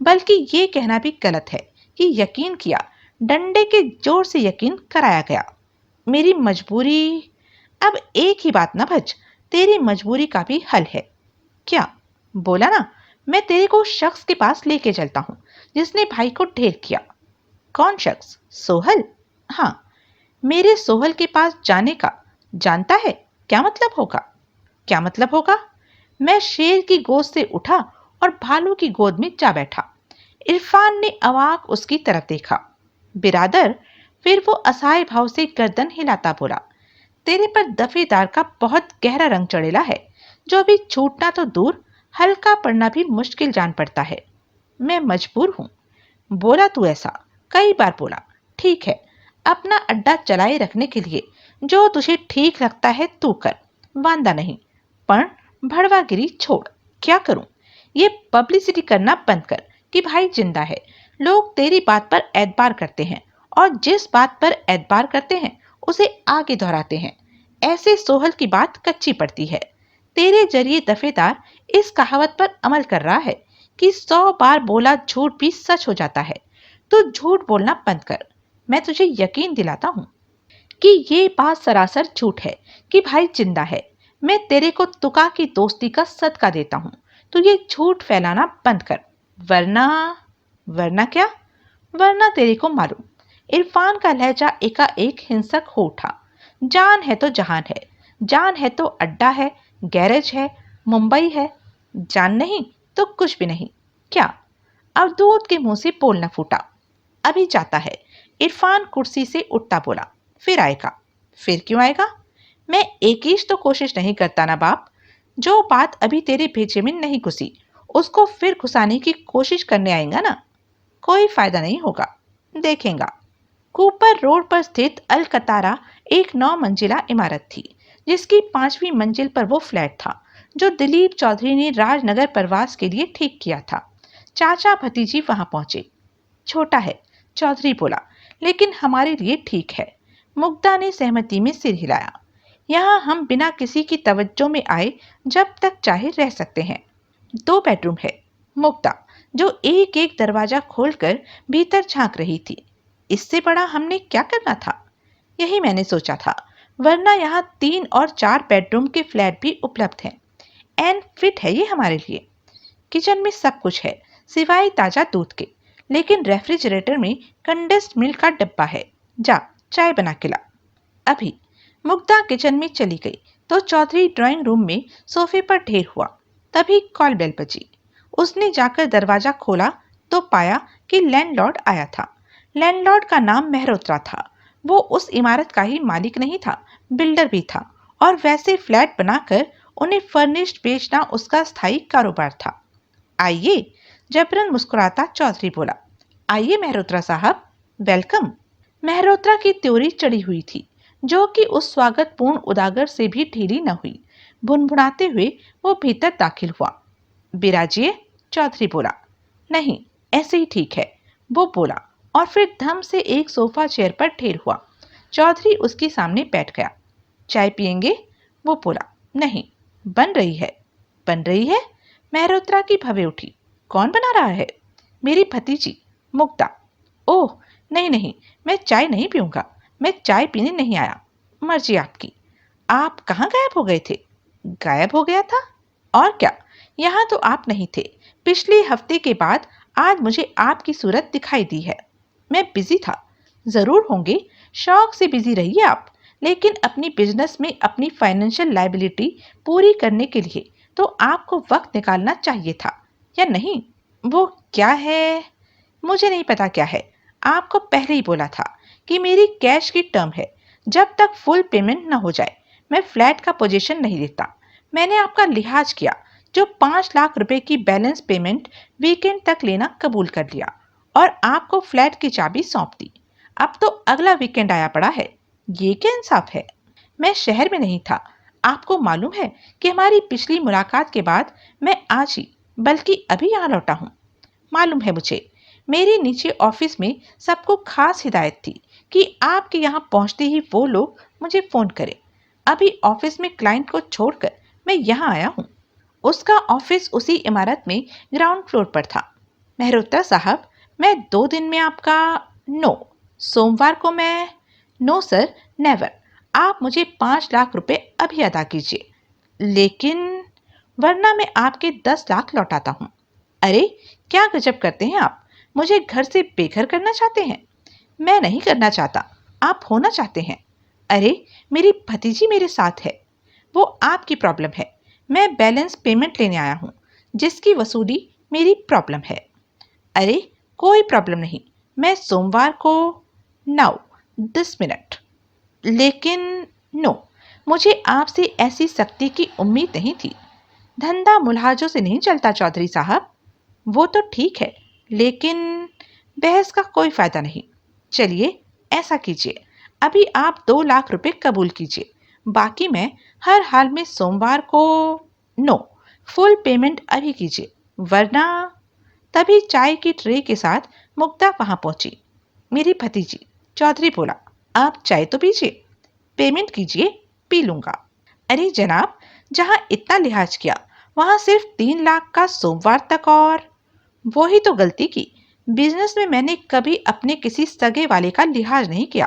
बल्कि ये कहना भी गलत है कि यकीन किया, डंडे के जोर से यकीन कराया गया। मेरी मजबूरी। अब एक ही बात ना भज, तेरी मजबूरी का भी हल है। क्या? बोला ना, मैं तेरे को उस शख्स के पास लेके चलता हूं जिसने भाई को ढेर किया। कौन शख्स? सोहल? हाँ, मेरे सोहल के पास जाने का जानता है क्या मतलब होगा? क्या मतलब होगा? मैं शेर की गोद से उठा और भालू की गोद में जा बैठा। इरफान ने अवाक उसकी तरफ देखा। बिरादर, फिर वो असहाय भाव से गर्दन हिलाता बोला, तेरे पर दफेदार का बहुत गहरा रंग चढ़ेला है, जो अभी छूटना तो दूर, हल्का पड़ना भी मुश्किल जान पड़ता है। मैं मजबूर हूं। बोला तू ऐसा, कई बार बोला। ठीक है, अपना अड्डा चलाए रखने के लिए जो तुझे ठीक लगता है तू कर, वांदा नहीं। पर भड़वागिरी छोड़। क्या करूं? ये पब्लिसिटी करना बंद कर कि भाई जिंदा है। लोग तेरी बात पर एतबार करते हैं और जिस बात पर एतबार करते हैं उसे आगे दोहराते हैं। ऐसे सोहल की बात कच्ची पड़ती है। तेरे जरिए दफेदार इस कहावत पर अमल कर रहा है कि 100 बार बोला झूठ भी सच हो जाता है। तो झूठ बोलना बंद कर। मैं तुझे यकीन दिलाता हूं कि ये बात सरासर झूठ है कि भाई जिंदा है। मैं तेरे को तुका की दोस्ती का सदका देता हूं, तो ये झूठ फैलाना बंद कर, वरना क्या? वरना तेरे को मालूम। इरफान का लहजा एकाएक हिंसक हो उठा। जान है तो जहान है, जान है तो अड्डा है, गैरेज है, मुंबई है। जान नहीं तो कुछ भी नहीं। क्या? अवधूत के मुंह से बोल न फूटा। अभी जाता है। इरफान कुर्सी से उठता बोला, फिर आएगा। फिर क्यों आएगा? मैं एक ही तो कोशिश नहीं करता ना बाप। जो बात अभी तेरे भेजे में नहीं घुसी उसको फिर घुसाने की कोशिश करने आएगा ना। कोई फायदा नहीं होगा, देखेगा। कूपर रोड पर स्थित अल कतारा एक 9 मंजिला इमारत थी जिसकी 5वीं मंजिल पर वो फ्लैट था जो दिलीप चौधरी ने राजनगर प्रवास के लिए ठीक किया था। चाचा भतीजी वहां पहुंचे। छोटा है, चौधरी बोला, लेकिन हमारे लिए ठीक है। मुग्धा ने सहमति में सिर हिलाया। यहाँ हम बिना किसी की तवज्जो में आए जब तक चाहे रह सकते हैं। 2 बेडरूम है। मुग्धा, जो एक एक दरवाजा खोलकर भीतर झांक रही थी। इससे बड़ा हमने क्या करना था? यही मैंने सोचा था, वरना यहाँ 3 और 4 बेडरूम के फ्लैट भी उपलब्ध हैं। एंड फिट है ये हमारे लिए। किचन में सब कुछ है सिवाय ताजा दूध के, लेकिन रेफ्रिजरेटर में कंडेंस्ड मिल्क का डब्बा है। जा चाय बना के ला अभी। मुग्धा किचन में चली गई तो चौधरी ड्राइंग रूम में सोफे पर ढेर हुआ। तभी कॉल बेल बजी। उसने जाकर दरवाजा खोला तो पाया कि लैंडलॉर्ड आया था। लैंडलॉर्ड का नाम मेहरोत्रा था। वो उस इमारत का ही मालिक नहीं था, बिल्डर भी था, और वैसे फ्लैट बनाकर उन्हें फर्निश्ड बेचना उसका स्थायी कारोबार था। आइए, जबरन मुस्कुराता चौधरी बोला। आइए मेहरोत्रा साहब, वेलकम। मेहरोत्रा की त्योरी चढ़ी हुई थी, जो कि उस स्वागतपूर्ण उदागर से भी ढीली न हुई। भुनभुनाते हुए वो भीतर दाखिल हुआ। बिराजिए, चौधरी बोला। नहीं, ऐसे ही ठीक है, वो बोला, और फिर धम से एक सोफा चेयर पर ढेर हुआ। चौधरी उसके सामने बैठ गया। चाय पियेंगे? वो बोला। नहीं, बन रही है। बन रही है? मेहरोत्रा की भवें उठी। कौन बना रहा है? मेरी भतीजी मुग्धा। ओह नहीं नहीं, मैं चाय नहीं पीऊंगा। मैं चाय पीने नहीं आया। मर्जी आपकी। आप कहाँ गायब हो गए थे? गायब हो गया था? और क्या, यहाँ तो आप नहीं थे। पिछले हफ्ते के बाद आज मुझे आपकी सूरत दिखाई दी है। मैं बिजी था। जरूर होंगे, शौक से बिजी रहिए आप, लेकिन अपनी बिजनेस में अपनी फाइनेंशियल लायबिलिटी पूरी करने के लिए तो आपको वक्त निकालना चाहिए था, या नहीं? वो क्या है? मुझे नहीं पता क्या है। आपको पहले ही बोला था कि मेरी कैश की टर्म है। जब तक फुल पेमेंट न हो जाए मैं फ्लैट का पोजीशन नहीं देता। मैंने आपका लिहाज किया, जो 5 लाख रुपए की बैलेंस पेमेंट वीकेंड तक लेना कबूल कर लिया और आपको फ्लैट की चाबी सौंप दी। अब तो अगला वीकेंड आया पड़ा है। ये क्या इंसाफ है? मैं शहर में नहीं था। आपको मालूम है कि हमारी पिछली मुलाकात के बाद मैं आज ही, बल्कि अभी यहाँ लौटा हूँ। मालूम है मुझे। मेरे नीचे ऑफिस में सबको खास हिदायत थी कि आपके यहाँ पहुँचते ही वो लोग मुझे फ़ोन करें। अभी ऑफिस में क्लाइंट को छोड़कर मैं यहाँ आया हूँ। उसका ऑफिस उसी इमारत में ग्राउंड फ्लोर पर था। मेहरोत्रा साहब, मैं 2 दिन में आपका नो, सोमवार को मैं नो सर, नेवर। आप मुझे 5 लाख रुपए अभी अदा कीजिए, लेकिन वरना मैं आपके 10 लाख लौटाता हूँ। अरे क्या गजब करते हैं आप। मुझे घर से बेघर करना चाहते हैं? मैं नहीं करना चाहता, आप होना चाहते हैं। अरे मेरी भतीजी मेरे साथ है। वो आपकी प्रॉब्लम है। मैं बैलेंस पेमेंट लेने आया हूँ, जिसकी वसूली मेरी प्रॉब्लम है। अरे कोई प्रॉब्लम नहीं, मैं सोमवार को नाउ दिस मिनट। लेकिन नो, मुझे आपसे ऐसी सख्ती की उम्मीद नहीं थी। धंधा मुलहाजों से नहीं चलता चौधरी साहब। वो तो ठीक है, लेकिन बहस का कोई फायदा नहीं। चलिए ऐसा कीजिए, अभी आप 2 लाख रुपए कबूल कीजिए, बाकी मैं हर हाल में सोमवार को नो, फुल पेमेंट अभी कीजिए, वरना। तभी चाय की ट्रे के साथ मुग्धा वहां पहुंची। मेरी भतीजी, चौधरी बोला। आप चाय तो पीजिए, पेमेंट कीजिए, पी लूंगा। अरे जनाब, जहां इतना लिहाज किया वहां सिर्फ 3 लाख का सोमवार तक, और वो ही तो गलती की। बिजनेस में मैंने कभी अपने किसी सगे वाले का लिहाज नहीं किया।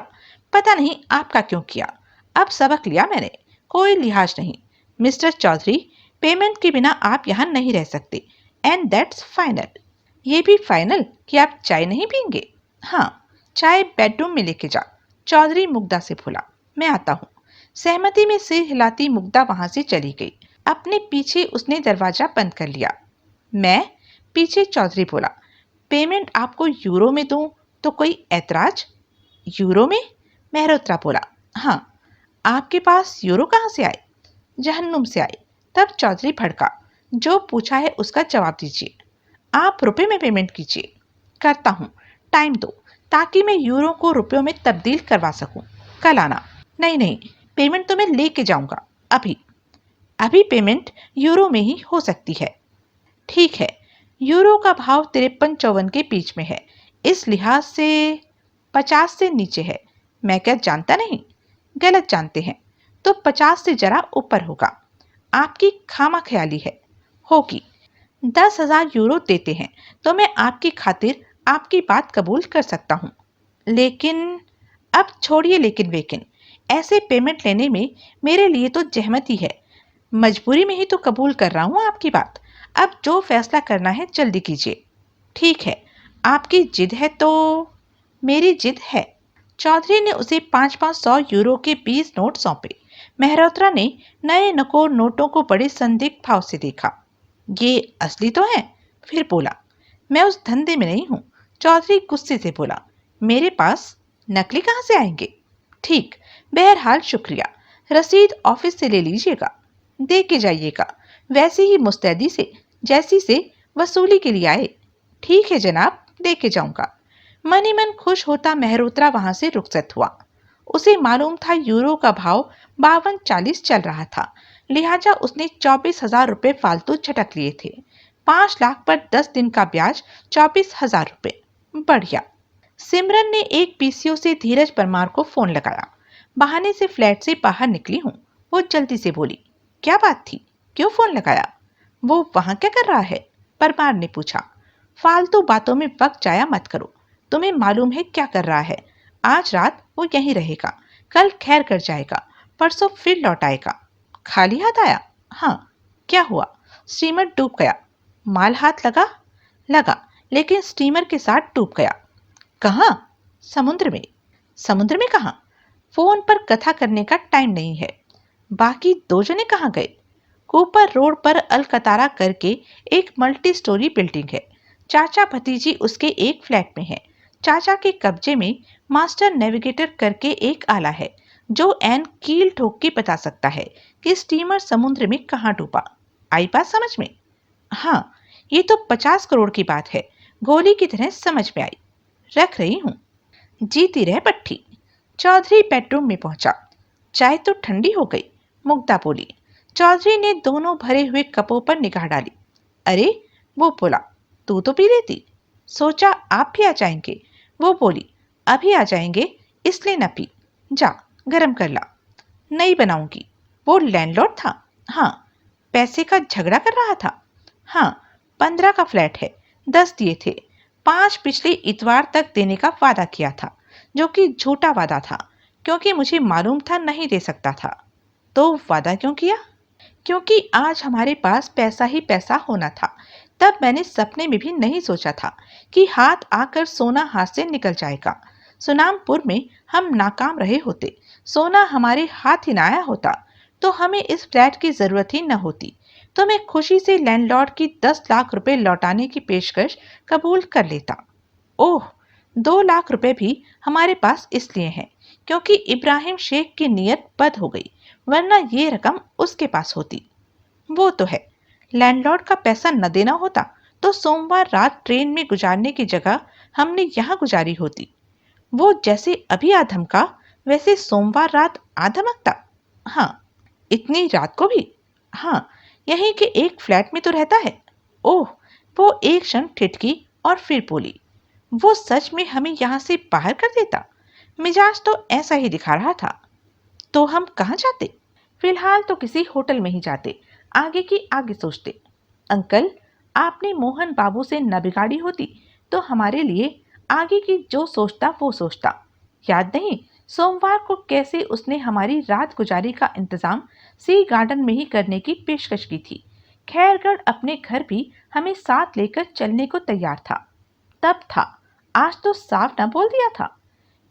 पता नहीं आपका क्यों किया। अब सबक लिया मैंने, कोई लिहाज नहीं। मिस्टर चौधरी, पेमेंट के बिना आप यहाँ नहीं रह सकते, एंड दैट्स फाइनल। ये भी फाइनल कि आप चाय नहीं पीएंगे? हाँ, चाय बेडरूम में लेके जा, चौधरी मुग्धा से बोला। मैं आता हूँ। सहमति में सिर हिलाती मुग्धा वहां से चली गई। अपने पीछे उसने दरवाजा बंद कर लिया। मैं पीछे चौधरी बोला। पेमेंट आपको यूरो में दूं तो कोई ऐतराज? यूरो में? मेहरोत्रा बोला। हाँ। आपके पास यूरो कहाँ से आए? जहन्नुम से आए। तब चौधरी भड़का। जो पूछा है उसका जवाब दीजिए। आप रुपए में पेमेंट कीजिए। करता हूँ, टाइम दो, ताकि मैं यूरो को रुपयों में तब्दील करवा सकूं। कल आना। नहीं नहीं, पेमेंट तो मैं लेके जाऊंगा अभी। अभी पेमेंट यूरो में ही हो सकती है। ठीक है, यूरो का भाव 53-54 के बीच में है, इस लिहाज से 50 से नीचे है। मैं क्या जानता नहीं? गलत जानते हैं। तो 50 से जरा ऊपर होगा। आपकी खामाख्याली है। होगी। 10,000 यूरो देते हैं तो मैं आपकी खातिर आपकी बात कबूल कर सकता हूँ। लेकिन अब छोड़िए लेकिन वेकिन, ऐसे पेमेंट लेने में मेरे लिए तो जहमत ही है। मजबूरी में ही तो कबूल कर रहा हूँ आपकी बात। अब जो फैसला करना है जल्दी कीजिए। ठीक है, आपकी जिद है तो मेरी जिद है। चौधरी ने उसे 5-500 यूरो के 20 नोट सौंपे। मेहरोत्रा ने नए नकोर नोटों को बड़े संदिग्ध भाव से देखा। ये असली तो है? फिर बोला, मैं उस धंधे में नहीं हूँ। चौधरी गुस्से से बोला, मेरे पास नकली कहाँ से आएंगे? ठीक, बहरहाल शुक्रिया। रसीद ऑफिस से ले लीजिएगा, दे के जाइएगा, वैसे ही मुस्तैदी से जैसी से वसूली के लिए आए। ठीक है जनाब, दे के जाऊंगा। मन ही मन खुश होता मेहरोत्रा वहां से रुखसत हुआ। उसे मालूम था यूरो का भाव 52-40 चल रहा था, लिहाजा उसने 24,000 रुपये फालतू झटक लिए थे। 5 लाख पर 10 दिन का ब्याज 24,000 रुपये। बढ़िया। सिमरन ने एक पीसीओ से धीरज परमार को फोन लगाया। बहाने से फ्लैट से बाहर निकली हूँ, वो जल्दी से बोली। क्या बात थी? क्यों फोन लगाया? वो वहां क्या कर रहा है? परमार ने पूछा। फालतू बातों में वक्त जाया मत करो, तुम्हें मालूम है क्या कर रहा है। आज रात वो यहीं रहेगा, कल खैर कर जाएगा, परसों फिर लौट आएगा। खाली हाथ आया? हाँ। क्या हुआ? स्टीमर डूब गया। माल हाथ लगा? लगा, लेकिन स्टीमर के साथ डूब गया। कहाँ? समुद्र में। समुद्र में कहाँ? फोन पर कथा करने का टाइम नहीं है। बाकी 2 जने कहाँ गए? कूपर रोड पर अलकतारा करके एक मल्टी स्टोरी बिल्डिंग है। चाचा भतीजी उसके एक फ्लैट में है। चाचा के कब्जे में मास्टर नेविगेटर करके एक आला है, जो एन कील ठोक के बता सकता है कि स्टीमर समुद्र में कहाँ डूबा। आई बात समझ में? हाँ, ये तो 50 करोड़ की बात है, गोली की तरह समझ में आई। रख रही हूँ। जीती रह पट्टी। चौधरी बेडरूम में पहुंचा। चाय तो ठंडी हो गई, मुग्धा बोली। चौधरी ने दोनों भरे हुए कपों पर निगाह डाली। अरे, वो बोला, तू तो पी लेती। सोचा आप भी आ जाएंगे। वो बोली, अभी आ जाएंगे इसलिए न पी। जा गरम कर ला। नहीं बनाऊंगी। वो लैंडलॉर्ड था? हाँ। पैसे का झगड़ा कर रहा था? हाँ। 15 का फ्लैट है, 10 दिए थे, 5 पिछले इतवार तक देने का वादा किया था, जो कि झूठा वादा था, क्योंकि मुझे मालूम था नहीं दे सकता था। तो वादा क्यों किया? क्योंकि आज हमारे पास पैसा ही पैसा होना था। तब मैंने सपने में भी नहीं सोचा था कि हाथ आकर सोना हाथ से निकल जाएगा। सुनामपुर में हम नाकाम रहे होते, सोना हमारे हाथ ही न आया होता, तो हमें इस फ्लैट की जरूरत ही न होती। तो मैं खुशी से लैंडलॉर्ड की 10 लाख रुपए लौटाने की पेशकश कबूल कर लेता। ओह, 2 लाख रुपए भी हमारे पास इसलिए हैं क्योंकि इब्राहिम शेख की नीयत बद हो गई, वरना ये रकम उसके पास होती। वो तो है, लैंडलॉर्ड का पैसा न देना होता तो सोमवार रात ट्रेन में गुजारने की जगह हमने यहाँ गुजारी होती। वो जैसे अभी आधमका, वैसे सोमवार रात आधमकता। हाँ। इतनी रात को भी? हाँ, यहीं के एक फ्लैट में तो रहता है। ओह, वो एक क्षण ठिठकी और फिर बोली, वो सच में हमें यहाँ से बाहर कर देता? मिजाज तो ऐसा ही दिखा रहा था। तो हम कहाँ जाते? फिलहाल तो किसी होटल में ही जाते, आगे की आगे सोचते। अंकल, आपने मोहन बाबू से न बिगाड़ी होती तो हमारे लिए आगे की जो सोचता वो सोचता। याद नहीं, सोमवार को कैसे उसने हमारी रात गुजारी का इंतजाम सी गार्डन में ही करने की पेशकश की थी। खैरगढ़ अपने घर भी हमें साथ लेकर चलने को तैयार था। तब था, आज तो साफ न बोल दिया था,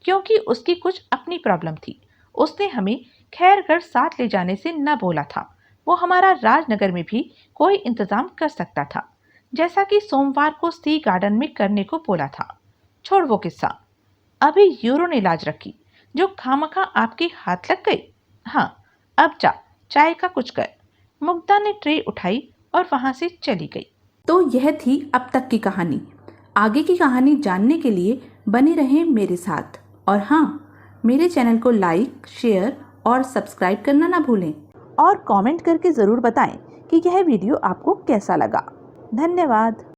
क्योंकि उसकी कुछ अपनी प्रॉब्लम थी। उसने हमें खैरगढ़ साथ ले जाने से न बोला था। वो हमारा राजनगर में भी कोई इंतजाम कर सकता था, जैसा कि सोमवार को सी गार्डन में करने को बोला था। छोड़ वो किस्सा, अभी यूरो ने लाज रखी जो खामखा आपके हाथ लग गई। हाँ, अब जा चाय का कुछ कर। मुग्धा ने ट्रे उठाई और वहां से चली गई। तो यह थी अब तक की कहानी। आगे की कहानी जानने के लिए बने रहें मेरे साथ। और हाँ, मेरे चैनल को लाइक, शेयर और सब्सक्राइब करना ना भूलें। और कमेंट करके ज़रूर बताएं कि यह वीडियो आपको कैसा लगा। धन्यवाद।